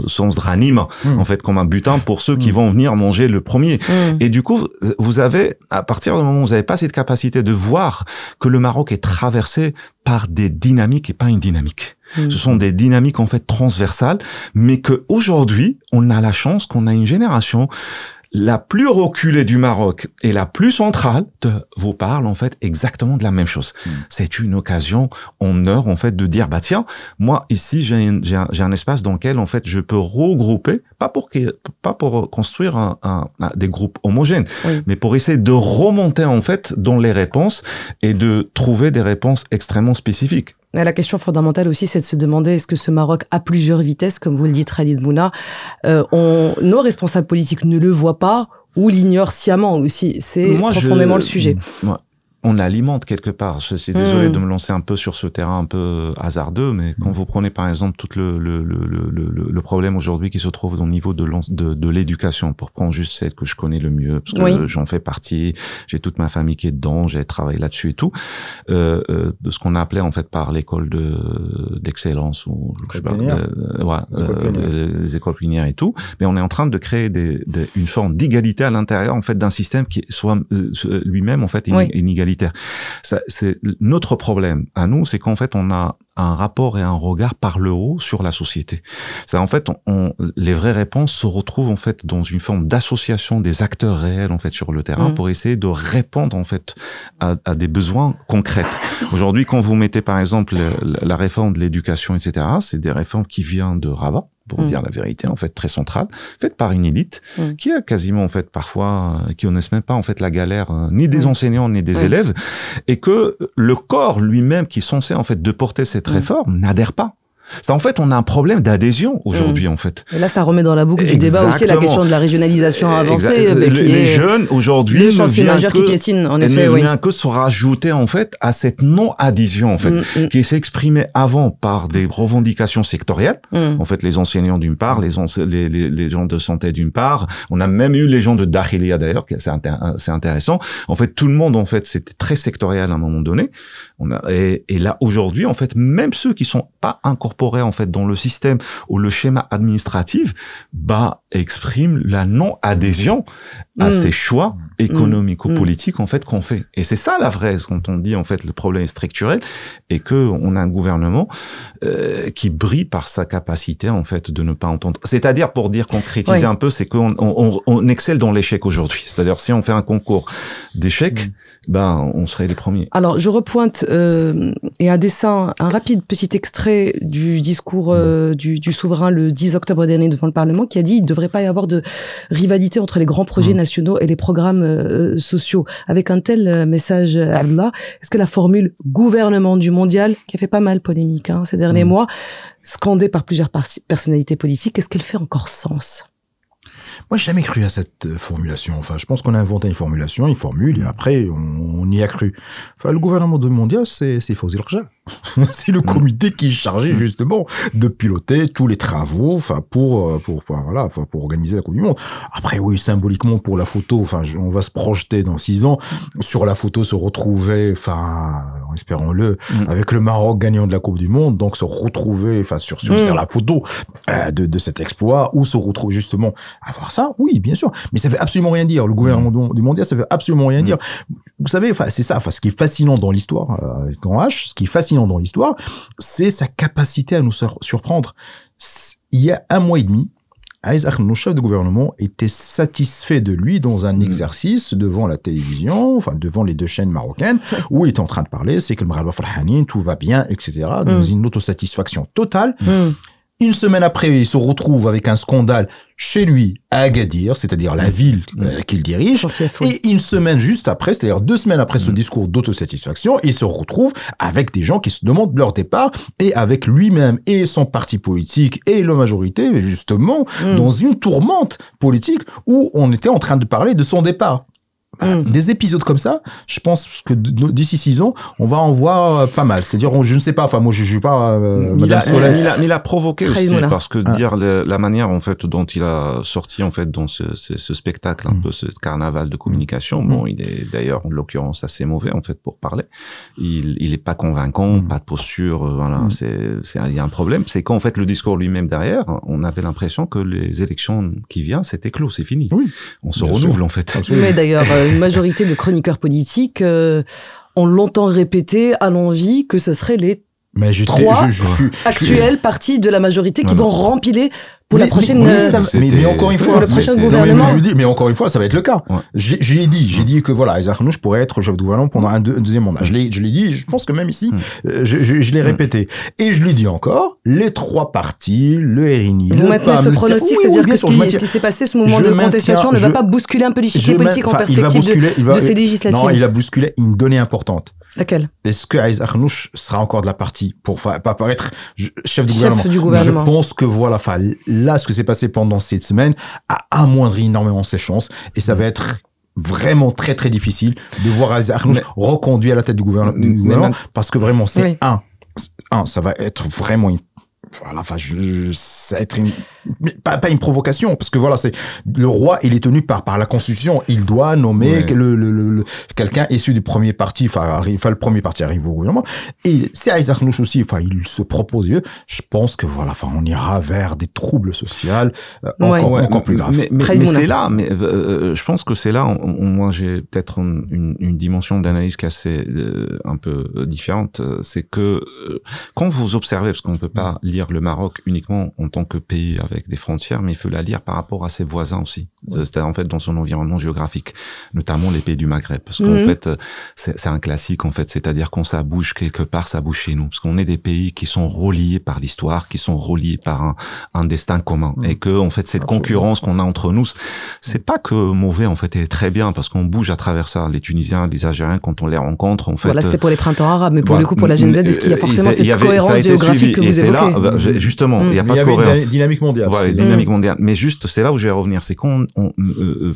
sans ranime, en fait, comme un butin pour ceux qui vont venir manger le premier. Et du coup, vous avez, à partir du moment où vous n'avez pas cette capacité de voir que le Maroc est traversé par des dynamiques et pas une dynamique. Ce sont des dynamiques en fait transversales, mais que aujourd'hui, on a la chance qu'on a une génération la plus reculée du Maroc et la plus centrale vous parle en fait exactement de la même chose. C'est une occasion en heure en fait de dire bah tiens, moi ici j'ai un espace dans lequel en fait je peux regrouper, pas pour construire des groupes homogènes, mais pour essayer de remonter en fait dans les réponses et de trouver des réponses extrêmement spécifiques. Mais la question fondamentale aussi, c'est de se demander est-ce que ce Maroc a plusieurs vitesses, comme vous le dites, Khalid Bouna. Nos responsables politiques ne le voient pas ou l'ignorent sciemment aussi. C'est profondément le sujet. On alimente quelque part. Je suis désolé de me lancer un peu sur ce terrain un peu hasardeux, mais quand vous prenez par exemple tout le problème aujourd'hui qui se trouve au niveau de l'éducation, pour prendre juste celle que je connais le mieux, parce que j'en fais partie, j'ai toute ma famille qui est dedans, j'ai travaillé là-dessus et tout, de ce qu'on appelait en fait par l'école d'excellence ou les écoles plénières et tout, mais on est en train de créer une forme d'égalité à l'intérieur en fait d'un système qui soit lui-même en fait inégalitaire. C'est notre problème à nous, c'est qu'en fait on a un rapport et un regard par le haut sur la société. C'est en fait les vraies réponses se retrouvent en fait dans une forme d'association des acteurs réels en fait sur le terrain pour essayer de répondre en fait à des besoins concrets. Aujourd'hui, quand vous mettez par exemple la réforme de l'éducation, etc., c'est des réformes qui viennent de Rabat, pour dire la vérité, en fait, très centrale, faite par une élite qui a quasiment, en fait, parfois, qui connaissent même pas, en fait, la galère, ni des enseignants, ni des élèves, et que le corps lui-même, qui est censé, en fait, de porter cette réforme, n'adhère pas. En fait, on a un problème d'adhésion aujourd'hui, en fait. Et là, ça remet dans la boucle du débat aussi la question de la régionalisation avancée. Les jeunes, aujourd'hui, le chantier majeur qui piétine, en effet, ne vient que se rajouter, en fait, à cette non-adhésion, en fait, qui s'exprimait avant par des revendications sectorielles. En fait, les enseignants d'une part, les gens de santé d'une part. On a même eu les gens de Dakhiliya, d'ailleurs, c'est intéressant. En fait, tout le monde, en fait, c'était très sectoriel à un moment donné. Et là, aujourd'hui, en fait, même ceux qui sont pas incorporés en fait dans le système ou le schéma administratif, exprime la non-adhésion à ces choix économico-politiques en fait qu'on fait. Et c'est ça la vraie, quand on dit en fait le problème est structurel et que on a un gouvernement qui brille par sa capacité en fait de ne pas entendre. C'est-à-dire pour dire concrétiser un peu, c'est qu'on excelle dans l'échec aujourd'hui. C'est-à-dire si on fait un concours d'échecs, on serait les premiers. Alors je repointe et à dessein un rapide petit extrait du discours du souverain le 10 octobre dernier devant le Parlement qui a dit il ne devrait pas y avoir de rivalité entre les grands projets nationaux et les programmes sociaux. Avec un tel message, Abdallah, est-ce que la formule gouvernement du mondial, qui a fait pas mal polémique ces derniers mois, scandée par plusieurs personnalités politiques, est-ce qu'elle fait encore sens ? Moi, j'ai jamais cru à cette formulation. Enfin, je pense qu'on a inventé une formulation, une formule, et après, on y a cru. Enfin, le gouvernement mondial, c'est Fawzi El-Khaja. C'est le comité qui est chargé, justement, de piloter tous les travaux, pour organiser la Coupe du Monde. Après, oui, symboliquement, pour la photo, on va se projeter dans 6 ans, sur la photo, se retrouver, espérons-le, avec le Maroc gagnant de la Coupe du Monde, donc se retrouver, sur la photo, de cet exploit, ou se retrouver, justement, avoir ça, oui, bien sûr. Mais ça veut absolument rien dire. Le gouvernement du mondial, ça veut absolument rien dire. Vous savez, c'est ça, ce qui est fascinant dans l'histoire, ce qui est fascinant dans l'histoire, c'est sa capacité à nous surprendre. Il y a 1 mois et demi, Aïs Akhnou, le chef de gouvernement, était satisfait de lui dans un exercice devant la télévision, devant les 2 chaînes marocaines, où il était en train de parler, c'est que le Maghreb Farhanin, tout va bien, etc., dans une autosatisfaction totale. Une semaine après, il se retrouve avec un scandale chez lui à Agadir, c'est-à-dire la ville qu'il dirige. Et une semaine juste après, c'est-à-dire 2 semaines après ce discours d'autosatisfaction, il se retrouve avec des gens qui se demandent leur départ et avec lui-même et son parti politique et la majorité, justement, dans une tourmente politique où on était en train de parler de son départ. Des épisodes comme ça, je pense que d'ici 6 ans, on va en voir pas mal. C'est-à-dire, je ne sais pas, enfin, moi, je suis pas Madame Soleil. Mais il a provoqué aussi, parce que dire la manière, en fait, dont il a sorti, en fait, dans ce spectacle, un peu ce carnaval de communication, bon, il est d'ailleurs, en l'occurrence, assez mauvais, en fait, pour parler. Il est pas convaincant, pas de posture, voilà, il y a un problème. C'est qu'en fait, le discours lui-même derrière, on avait l'impression que les élections qui viennent, c'était clos, c'est fini. Oui. On se renouvelle, en fait. Mais d'ailleurs, une majorité de chroniqueurs politiques ont longtemps répété à l'envie que ce seraient les trois actuels partis de la majorité qui vont rempiler pour la prochaine... Mais encore une fois, le prochain gouvernement. Mais encore une fois, ça va être le cas. Ouais. J'ai dit que voilà, Isaac Arnouch pourrait être chef de gouvernement pendant un deuxième mandat. Je l'ai dit, je pense que même ici, je l'ai répété. Et je l'ai dit encore, les 3 partis, le RNI, vous maintenez ce pronostic, c'est-à-dire que ce qui s'est passé, ce moment de contestation ne va pas bousculer un peu l'échiquier politique en perspective de ces législatives? Non, il a bousculé une donnée importante. Laquelle? Est-ce que Isaac Arnouch sera encore de la partie pour pas paraître chef du gouvernement? Je pense que voilà, enfin, là, ce que s'est passé pendant cette semaine a amoindri énormément ses chances et ça va être vraiment très très difficile de voir Isaac Arnouch reconduit à la tête du gouvernement parce que vraiment c'est ça va être vraiment voilà, enfin, ça va être pas une provocation, parce que voilà, c'est le roi, il est tenu par la Constitution, il doit nommer quelqu'un issu du premier parti, enfin le premier parti arrive au gouvernement, et si Isaac Arnouch aussi, enfin, il se propose, je pense que voilà, enfin, on ira vers des troubles sociaux encore plus graves. Mais c'est là, je pense que c'est là, moi j'ai peut-être une dimension d'analyse qui est assez un peu différente, c'est que quand vous observez, parce qu'on peut pas lire le Maroc uniquement en tant que pays avec des frontières, mais il faut la lire par rapport à ses voisins aussi. C'est-à-dire en fait dans son environnement géographique, notamment les pays du Maghreb, parce qu'en fait c'est un classique en fait, c'est-à-dire quand ça bouge quelque part, ça bouge chez nous, parce qu'on est des pays qui sont reliés par l'histoire, qui sont reliés par un destin commun, et que en fait cette concurrence qu'on a entre nous, c'est pas que mauvais en fait, elle est très bien parce qu'on bouge à travers ça. Les Tunisiens, les Algériens, quand on les rencontre, en fait. Voilà, c'était pour les printemps arabes, mais pour le coup pour la Gen Z, est-ce qu'il y a forcément cette cohérence géographique que vous évoquez? Justement, il y a pas de cohérence. Une dynamique mondiale. Voilà, une dynamique mondiale. Mais juste, c'est là où je vais revenir, c'est qu'on,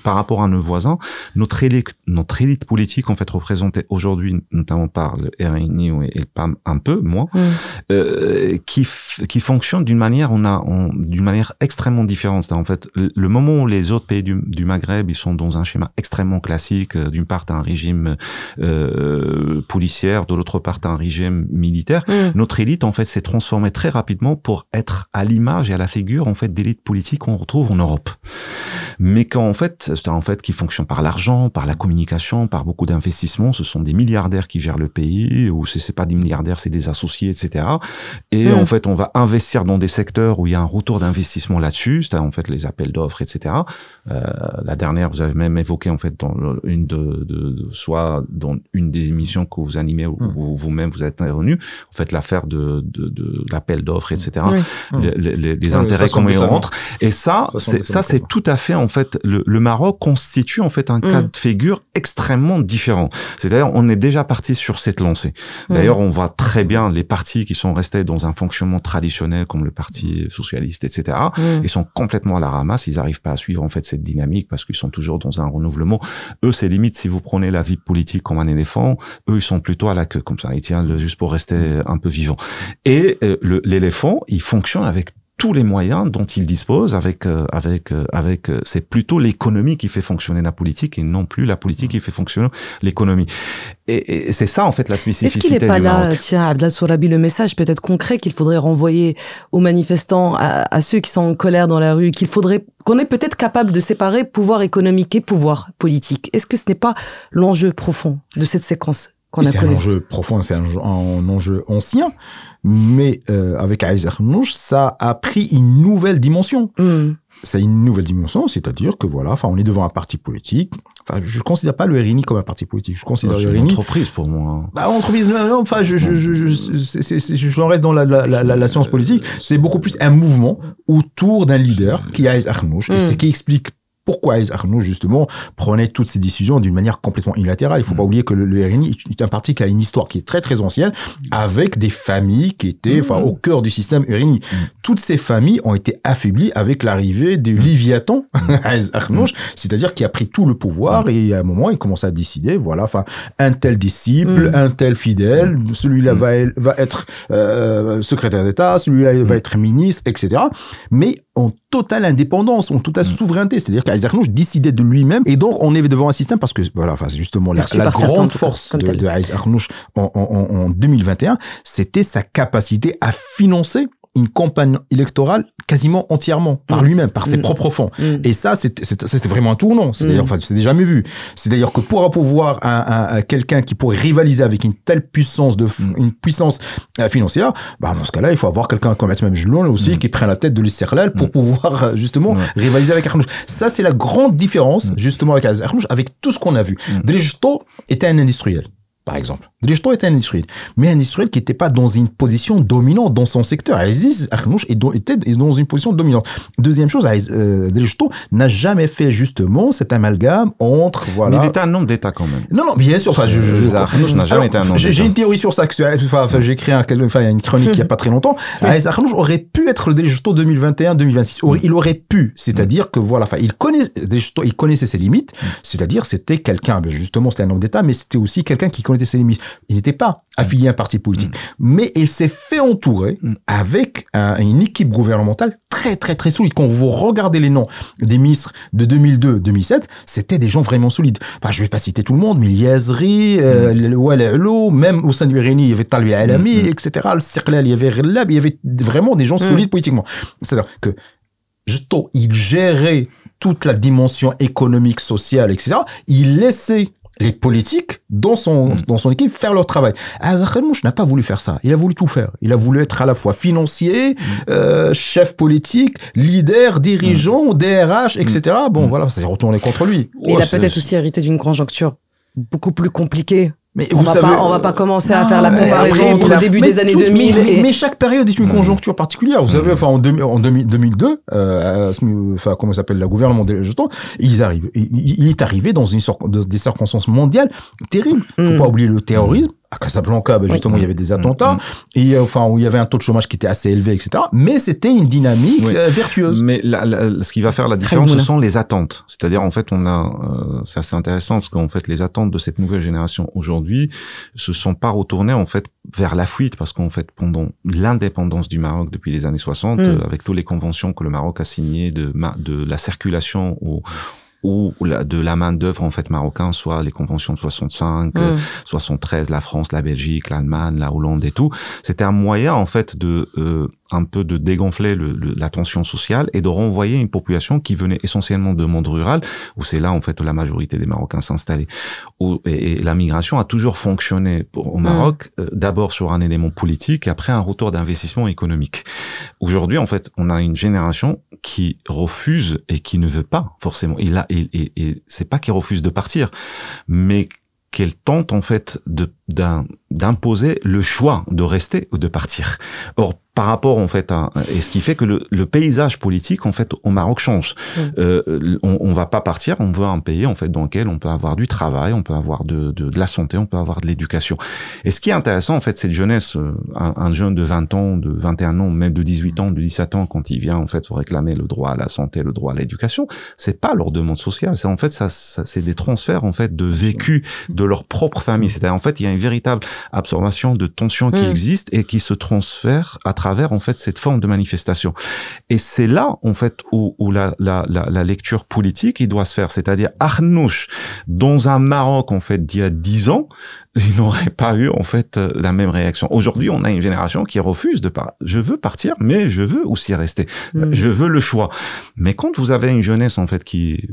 par rapport à nos voisins, notre élite politique, en fait, représentée aujourd'hui, notamment par le RNI et le PAM un peu, moins, qui fonctionne d'une manière, d'une manière extrêmement différente. C'est-à-dire, en fait, le moment où les autres pays du Maghreb, ils sont dans un schéma extrêmement classique, d'une part, t'as un régime, policière, de l'autre part, t'as un régime militaire. Notre élite, en fait, s'est transformée très rapidement pour être à l'image et à la figure en fait d'élite politique qu'on retrouve en Europe, mais qu'en fait c'est en fait qui fonctionne par l'argent, par la communication, par beaucoup d'investissements. Ce sont des milliardaires qui gèrent le pays, ou c'est pas des milliardaires, c'est des associés, etc. Et en fait on va investir dans des secteurs où il y a un retour d'investissement là-dessus, c'est en fait les appels d'offres, etc. La dernière, vous avez même évoqué en fait dans soit dans une des émissions que vous animez ou vous-même vous êtes revenu, en fait l'affaire de l'appel d'offres, etc. Les intérêts qu'on met en rentre. Et ça c'est tout à fait, en fait, le Maroc constitue, en fait, un cas de figure extrêmement différent. C'est-à-dire, on est déjà parti sur cette lancée. D'ailleurs, on voit très bien les partis qui sont restés dans un fonctionnement traditionnel, comme le Parti socialiste, etc. Ils sont complètement à la ramasse. Ils n'arrivent pas à suivre, en fait, cette dynamique parce qu'ils sont toujours dans un renouvellement. Eux, c'est limite, si vous prenez la vie politique comme un éléphant, eux, ils sont plutôt à la queue, comme ça. Ils tiennent juste pour rester un peu vivant. Et l'éléphant, il fonctionne avec tous les moyens dont il dispose, c'est plutôt l'économie qui fait fonctionner la politique et non plus la politique qui fait fonctionner l'économie. Et c'est ça, en fait, la spécificité du Maroc. Est-ce qu'il n'est pas là, tiens, Abdel Sorabi, le message peut-être concret qu'il faudrait renvoyer aux manifestants, à ceux qui sont en colère dans la rue, qu'on est peut-être capable de séparer pouvoir économique et pouvoir politique? Est-ce que ce n'est pas l'enjeu profond de cette séquence? C'est un enjeu profond, c'est un enjeu ancien, mais avec Isaac Arnouch, ça a pris une nouvelle dimension. C'est une nouvelle dimension, c'est-à-dire que voilà, enfin, on est devant un parti politique. Enfin, je considère pas le RNI comme un parti politique. Je considère le RNI une entreprise pour moi. Bah, entreprise. Non, enfin, je reste dans la science politique. C'est beaucoup plus un mouvement autour d'un leader qui est Isaac Arnouch, et c'est qui explique pourquoi Aziz Arnouch, justement, prenait toutes ces décisions d'une manière complètement unilatérale. Il faut pas oublier que le RNI est un parti qui a une histoire qui est très, très ancienne, avec des familles qui étaient, au cœur du système RNI. Toutes ces familles ont été affaiblies avec l'arrivée de Léviathan, Aziz Arnouch, c'est-à-dire qui a pris tout le pouvoir et à un moment, il commence à décider, un tel disciple, un tel fidèle, celui-là va être secrétaire d'État, celui-là va être ministre, etc. Mais en totale indépendance, en totale souveraineté. C'est-à-dire qu'Aziz Arnouch décidait de lui-même. Et donc, on est devant un système parce que, c'est justement la grande force de Aziz Arnouch en 2021, c'était sa capacité à financer une campagne électorale quasiment entièrement par lui-même, par ses propres fonds. Et ça, c'était vraiment un tournant. C'est-à-dire, c'est jamais vu. C'est-à-dire que pour pouvoir quelqu'un qui pourrait rivaliser avec une telle puissance une puissance financière, dans ce cas-là, il faut avoir quelqu'un comme Ahmed Mejloun aussi qui prend la tête de l'Istiqlal pour pouvoir justement rivaliser avec Arnouch. Ça, c'est la grande différence justement avec Arnouch, avec tout ce qu'on a vu. Drijto était un industriel, par exemple. Drijto était un industriel, mais un industriel qui n'était pas dans une position dominante dans son secteur. Aziz Arnouch était dans une position dominante. Deuxième chose, Drijto n'a jamais fait justement cet amalgame entre, Mais il était un homme d'État quand même. Non, bien sûr. Arnouch n'a jamais été un homme d'État. J'ai une théorie sur ça. J'ai écrit une chronique il n'y a pas très longtemps. Aziz Arnouch aurait pu être le Drijto 2021-2026. Il aurait pu. C'est-à-dire que il connaissait ses limites. C'est-à-dire, c'était quelqu'un, justement, c'était un homme d'État, mais c'était aussi quelqu'un qui connaissait ses limites. Il n'était pas affilié à un parti politique, mais il s'est fait entourer avec une équipe gouvernementale très, très, très solide. Quand vous regardez les noms des ministres de 2002-2007, c'était des gens vraiment solides. Je vais pas citer tout le monde, mais Yazri, Wala'lo, même au sein du RNI, il y avait Talwi Alami, etc. Le Istiqlal, il y avait Rellab, il y avait vraiment des gens solides politiquement. C'est-à-dire que il gérait toute la dimension économique, sociale, etc. Il laissait les politiques dans son équipe faire leur travail. Aziz Arnouch n'a pas voulu faire ça. Il a voulu tout faire. Il a voulu être à la fois financier, chef politique, leader, dirigeant, DRH, etc. Ça s'est retourné contre lui. Et il a peut-être aussi hérité d'une conjoncture beaucoup plus compliquée. Mais on va pas commencer à faire la comparaison entre le début des années 2000 mais chaque période est une conjoncture particulière. Vous savez, en 2002, comment s'appelle, le gouvernement de Drijto, il est arrivé dans des circonstances mondiales terribles. Faut pas oublier le terrorisme. À Casablanca, justement, il y avait des attentats, et où il y avait un taux de chômage qui était assez élevé, etc. Mais c'était une dynamique vertueuse. Mais ce qui va faire la différence, ce sont les attentes. C'est-à-dire, en fait, c'est assez intéressant parce qu'en fait, les attentes de cette nouvelle génération aujourd'hui se sont pas retournées en fait vers la fuite, parce qu'en fait, pendant l'indépendance du Maroc depuis les années 60, avec toutes les conventions que le Maroc a signées de la circulation ou de la main d'œuvre en fait marocain, soit les conventions de 65, 73, la France, la Belgique, l'Allemagne, la Hollande et tout, c'était un moyen en fait de un peu de dégonfler la tension sociale et de renvoyer une population qui venait essentiellement de monde rural, où c'est là en fait où la majorité des Marocains s'installaient. Et la migration a toujours fonctionné au Maroc, d'abord sur un élément politique et après un retour d'investissement économique. Aujourd'hui, en fait, on a une génération qui refuse et qui ne veut pas forcément. Et c'est pas qu'il refuse de partir, mais qu'elle tente en fait d'imposer le choix de rester ou de partir. Or, par rapport en fait et ce qui fait que le paysage politique en fait au Maroc change. On va pas partir, on veut un pays en fait dans lequel on peut avoir du travail, on peut avoir de la santé, on peut avoir de l'éducation. Et ce qui est intéressant en fait, cette jeunesse, un jeune de 20 ans, de 21 ans, même de 18 ans, de 17 ans, quand il vient en fait pour réclamer le droit à la santé, le droit à l'éducation, c'est pas leur demande sociale, c'est en fait ça c'est des transferts en fait de vécu de leur propre famille. C'est-à-dire en fait il y a une véritable absorption de tensions qui existe et qui se transfère à travers en fait cette forme de manifestation. Et c'est là en fait où la lecture politique il doit se faire. C'est-à-dire Arnouch dans un Maroc en fait d'il y a 10 ans, il n'aurait pas eu en fait la même réaction. Aujourd'hui, on a une génération qui refuse de partir. Je veux partir, mais je veux aussi rester. Je veux le choix. Mais quand vous avez une jeunesse en fait qui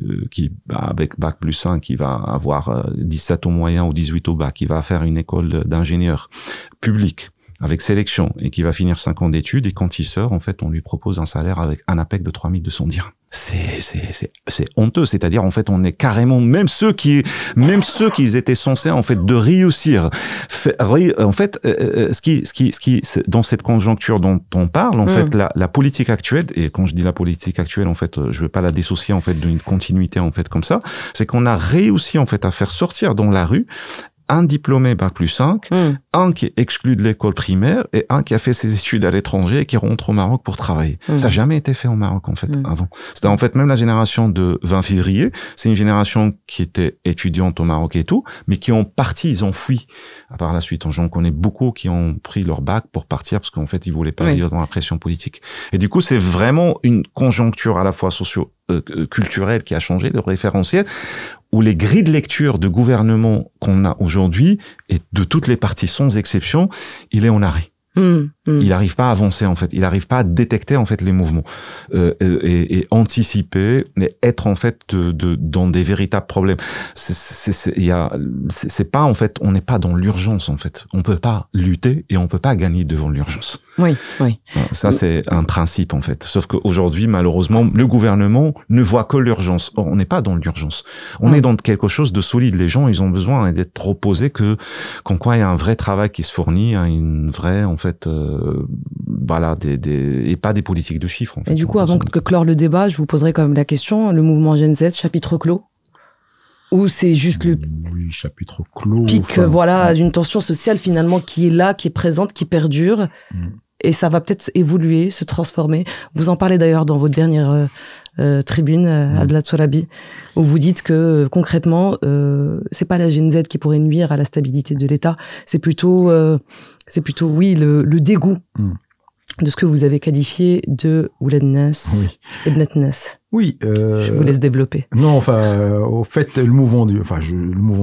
avec bac plus 5, qui va avoir 17 au moyen ou 18 au bac, qui va faire une école d'ingénieur public, avec sélection et qui va finir 5 ans d'études et quand il sort, en fait, on lui propose un salaire avec un APEC de 3200 dirhams. C'est honteux, c'est-à-dire en fait on est carrément même ceux qui étaient censés en fait de réussir en fait ce qui dans cette conjoncture dont on parle en fait la politique actuelle, et quand je dis la politique actuelle en fait je veux pas la dissocier en fait d'une continuité en fait comme ça, c'est qu'on a réussi en fait à faire sortir dans la rue un diplômé Bac+5, un qui est exclu de l'école primaire et un qui a fait ses études à l'étranger et qui rentre au Maroc pour travailler. Ça n'a jamais été fait au Maroc, en fait, avant. C'était en fait même la génération de 20 février, c'est une génération qui était étudiante au Maroc et tout, mais qui ont parti, ils ont fui par la suite. J'en connais beaucoup qui ont pris leur bac pour partir parce qu'en fait, ils voulaient pas vivre dans la pression politique. Et du coup, c'est vraiment une conjoncture à la fois culturelle qui a changé, de référentiel, où les grilles de lecture de gouvernement qu'on a aujourd'hui, et de toutes les parties sans exception, il est en arrêt. Il n'arrive pas à avancer en fait, il n'arrive pas à détecter en fait les mouvements et anticiper, et être en fait dans des véritables problèmes. C'est pas en fait, on n'est pas dans l'urgence en fait. On peut pas lutter et on peut pas gagner devant l'urgence. Oui. Ça c'est un principe en fait. Sauf qu'aujourd'hui malheureusement le gouvernement ne voit que l'urgence. Or on n'est pas dans l'urgence. On est dans quelque chose de solide. Les gens ils ont besoin d'être reposés qu'en quoi il y a un vrai travail qui se fournit, une vraie en fait voilà et pas des politiques de chiffres en fait. Et du coup avant que clore le débat, je vous poserai quand même la question, le mouvement Gen Z, chapitre clos, ou c'est juste le chapitre clos, pic voilà d'une tension sociale finalement qui est là, qui est présente, qui perdure et ça va peut-être évoluer, se transformer. Vous en parlez d'ailleurs dans votre dernière tribune, Abdellah Sorabi, où vous dites que concrètement, c'est pas la Gen Z qui pourrait nuire à la stabilité de l'État, c'est plutôt oui le dégoût de ce que vous avez qualifié de Oulad Nas et Bnat Nas. Oui. Je vous laisse développer. Non, enfin, au fait, le mouvement de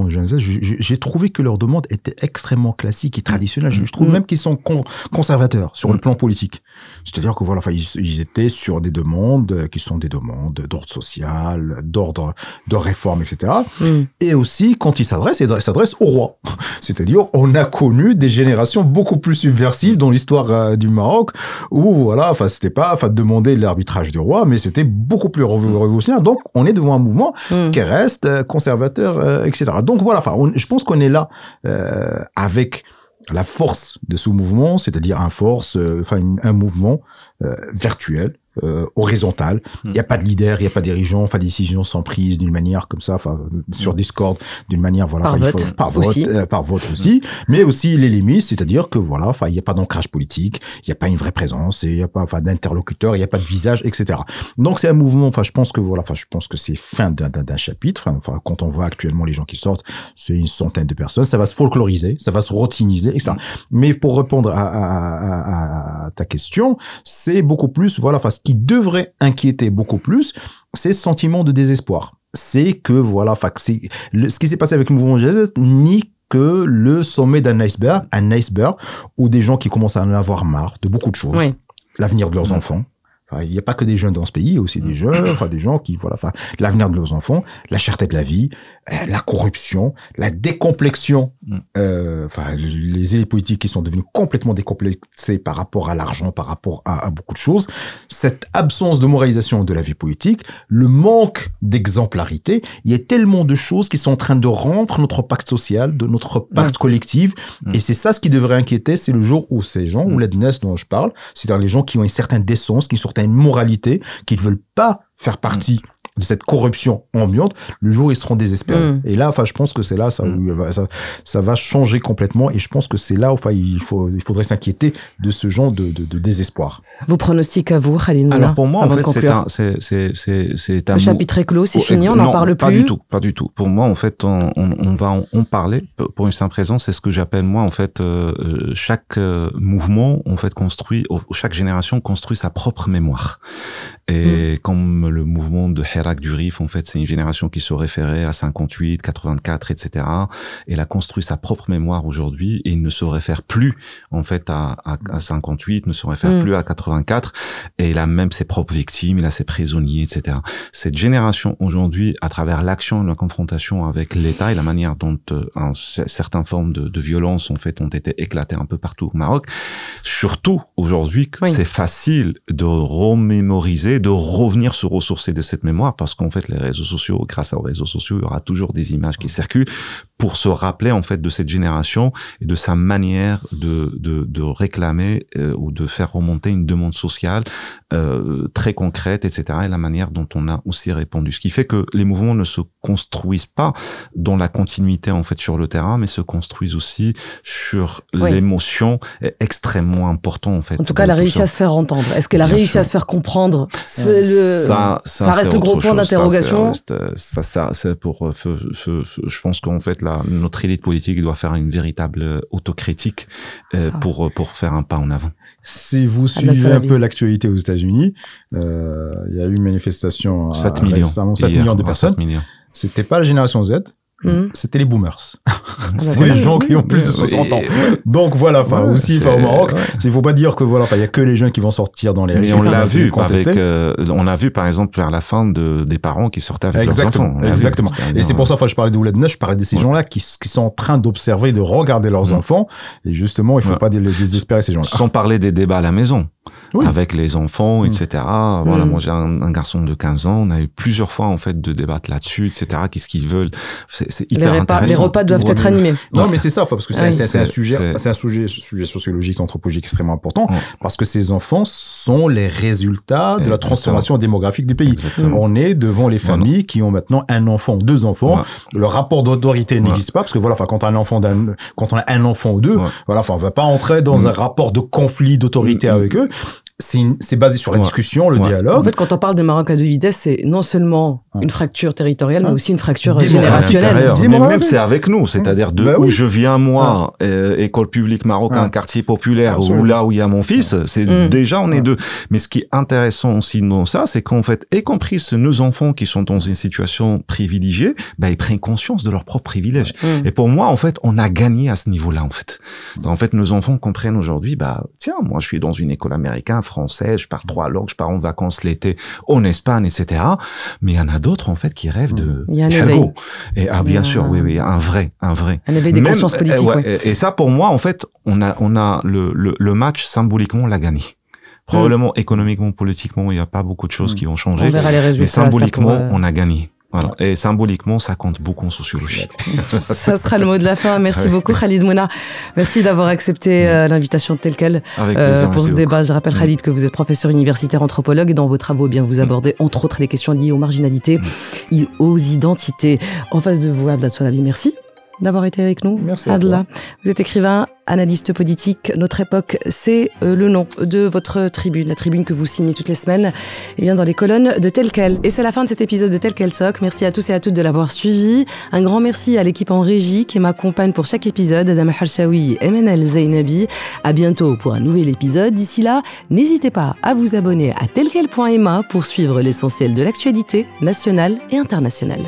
Gen Z, j'ai trouvé que leur demande était extrêmement classique et traditionnelle. Je trouve même qu'ils sont conservateurs sur le plan politique. C'est-à-dire que voilà, enfin, ils étaient sur des demandes qui sont des demandes d'ordre social, d'ordre de réforme, etc. Et aussi, quand ils s'adressent au roi. C'est-à-dire, on a connu des générations beaucoup plus subversives dans l'histoire du Maroc, où voilà, enfin, c'était pas, enfin, demander l'arbitrage du roi, mais c'était beaucoup plus révolutionnaire. Donc, on est devant un mouvement qui reste conservateur, etc. Donc voilà, enfin, je pense qu'on est là avec la force de ce mouvement, c'est-à-dire un mouvement virtuel, horizontal. Il n'y a pas de leader, il n'y a pas de dirigeant. Enfin, les décisions sont prises d'une manière comme ça, enfin, sur Discord, d'une manière, voilà, par vote aussi. Mais aussi les limites, c'est-à-dire que voilà, enfin, il n'y a pas d'ancrage politique, il n'y a pas une vraie présence, il n'y a pas, enfin, d'interlocuteur, il n'y a pas de visage, etc. Donc c'est un mouvement. Enfin, je pense que voilà, enfin, je pense que c'est fin d'un chapitre. Enfin, quand on voit actuellement les gens qui sortent, c'est une centaine de personnes. Ça va se folkloriser, ça va se routiniser, etc. Mais pour répondre à ta question, c'est beaucoup plus, voilà, enfin, ce qui devrait inquiéter beaucoup plus, c'est ce sentiment de désespoir. C'est que, voilà, enfin, ce qui s'est passé avec le mouvement Gen Z n'est que le sommet d'un iceberg, où des gens qui commencent à en avoir marre de beaucoup de choses. Oui. L'avenir de leurs enfants. Enfin, il n'y a pas que des jeunes dans ce pays, il y a aussi des jeunes, enfin, des gens qui, voilà, enfin, l'avenir de leurs enfants, la cherté de la vie, la corruption, la décomplexion, enfin, les élites politiques qui sont devenues complètement décomplexées par rapport à l'argent, par rapport à beaucoup de choses, cette absence de moralisation de la vie politique, le manque d'exemplarité, il y a tellement de choses qui sont en train de rompre notre pacte social, de notre pacte collectif, et c'est ça ce qui devrait inquiéter, c'est le jour où ces gens, ou l'ADNES dont je parle, c'est-à-dire les gens qui ont une certaine décence, qui ont une certaine moralité, qui ne veulent pas faire partie de cette corruption ambiante, le jour où ils seront désespérés. Et là, enfin, je pense que c'est là ça va changer complètement, et je pense que c'est là, enfin, il faudrait s'inquiéter de ce genre de désespoir. Vos pronostics à vous, Khalid Moula? Alors pour moi, en fait, c'est un le chapitre est clos, c'est fini, on n'en parle plus. Pas du tout. Pour moi, en fait, on va en parler pour une simple raison, c'est ce que j'appelle moi, en fait, chaque mouvement, en fait, chaque génération construit sa propre mémoire. Et comme le mouvement de Hirak du Rif, en fait, c'est une génération qui se référait à 58, 84, etc. Elle a construit sa propre mémoire aujourd'hui et il ne se réfère plus, en fait, à 58, ne se réfère plus à 84. Et il a même ses propres victimes, il a ses prisonniers, etc. Cette génération aujourd'hui, à travers l'action et la confrontation avec l'État et la manière dont certaines formes de violence, en fait, ont été éclatées un peu partout au Maroc, surtout aujourd'hui, c'est facile de remémoriser, de revenir se ressourcer de cette mémoire, parce qu'en fait, les réseaux sociaux, grâce aux réseaux sociaux, il y aura toujours des images qui circulent pour se rappeler, en fait, de cette génération et de sa manière de réclamer ou de faire remonter une demande sociale très concrète, etc. et la manière dont on a aussi répondu. Ce qui fait que les mouvements ne se construisent pas dans la continuité, en fait, sur le terrain, mais se construisent aussi sur l'émotion extrêmement important, en fait. En tout cas, elle a réussi à se faire entendre. Est-ce qu'elle a réussi à se faire comprendre? Ça reste le gros point d'interrogation. C'est pour, je pense qu'en fait, notre élite politique doit faire une véritable autocritique pour faire un pas en avant. Si vous suivez un peu l'actualité aux États-Unis, il y a eu une manifestation 7 millions, récemment, 7 millions de personnes. C'était pas la génération Z. C'était les boomers. C'est les gens qui ont plus de 60 ans. Donc voilà, au Maroc, il faut pas dire que il y a que les jeunes qui vont sortir dans les rues. Mais on l'a vu on a vu par exemple vers la fin des parents qui sortaient avec leurs enfants. Exactement. Et c'est pour ça, je parlais de Ouled Nesh, je parlais de ces gens-là qui sont en train d'observer, de regarder leurs enfants. Et justement, il faut pas les désespérer, ces gens-là. Sans parler des débats à la maison. Avec les enfants, etc. Voilà, moi j'ai un garçon de 15 ans, on a eu plusieurs fois en fait de débattre là-dessus, etc. Qu'est-ce qu'ils veulent? C'est hyper intéressant. Les repas doivent être animés. Non, mais c'est ça, parce que c'est un sujet sociologique, anthropologique extrêmement important, parce que ces enfants sont les résultats de la transformation démographique du pays. On est devant les familles qui ont maintenant un enfant, 2 enfants. Le rapport d'autorité n'existe pas, parce que quand on a un enfant ou 2, on va pas entrer dans un rapport de conflit d'autorité avec eux. C'est basé sur la discussion, le dialogue. En fait, quand on parle de Maroc à 2 vitesses, c'est non seulement une fracture territoriale, mais aussi une fracture générationnelle. Même c'est avec nous, c'est-à-dire où je viens moi, école publique marocain, quartier populaire, ou là où il y a mon fils, c'est déjà on est deux. Mais ce qui est intéressant aussi dans ça, c'est qu'en fait, y compris nos enfants qui sont dans une situation privilégiée, ils prennent conscience de leurs propres privilèges. Et pour moi, en fait, on a gagné à ce niveau-là, en fait. En fait, nos enfants comprennent aujourd'hui, tiens, moi je suis dans une école américaine, française, je parle 3 langues, je pars en vacances l'été en Espagne, etc. Mais il y en a d'autres, en fait, qui rêvent de... Il y a un éveil. Et, bien sûr, oui, un vrai. Un éveil des consciences politiques, Et ça, pour moi, en fait, on a le match, symboliquement, on l'a gagné. Probablement, économiquement, politiquement, il n'y a pas beaucoup de choses qui vont changer. On verra les résultats. Mais symboliquement, on a gagné. Voilà. Et symboliquement, ça compte beaucoup en sociologie. Ça sera le mot de la fin. Merci beaucoup, Khalid Mouna. Merci d'avoir accepté l'invitation telle quelle pour ce débat. Je rappelle, Khalid, que vous êtes professeur universitaire anthropologue et dans vos travaux, vous abordez entre autres les questions liées aux marginalités et aux identités. En face de vous, Abdel Solabi, merci d'avoir été avec nous. Merci Adla. Vous êtes écrivain, analyste politique. Notre époque, c'est le nom de votre tribune, la tribune que vous signez toutes les semaines, dans les colonnes de Tel Quel. Et c'est la fin de cet épisode de Tel Quel Soc. Merci à tous et à toutes de l'avoir suivi. Un grand merci à l'équipe en régie qui m'accompagne pour chaque épisode, Adam Harshawi et Menel Zainabi. À bientôt pour un nouvel épisode. D'ici là, n'hésitez pas à vous abonner à telquel.ma pour suivre l'essentiel de l'actualité nationale et internationale.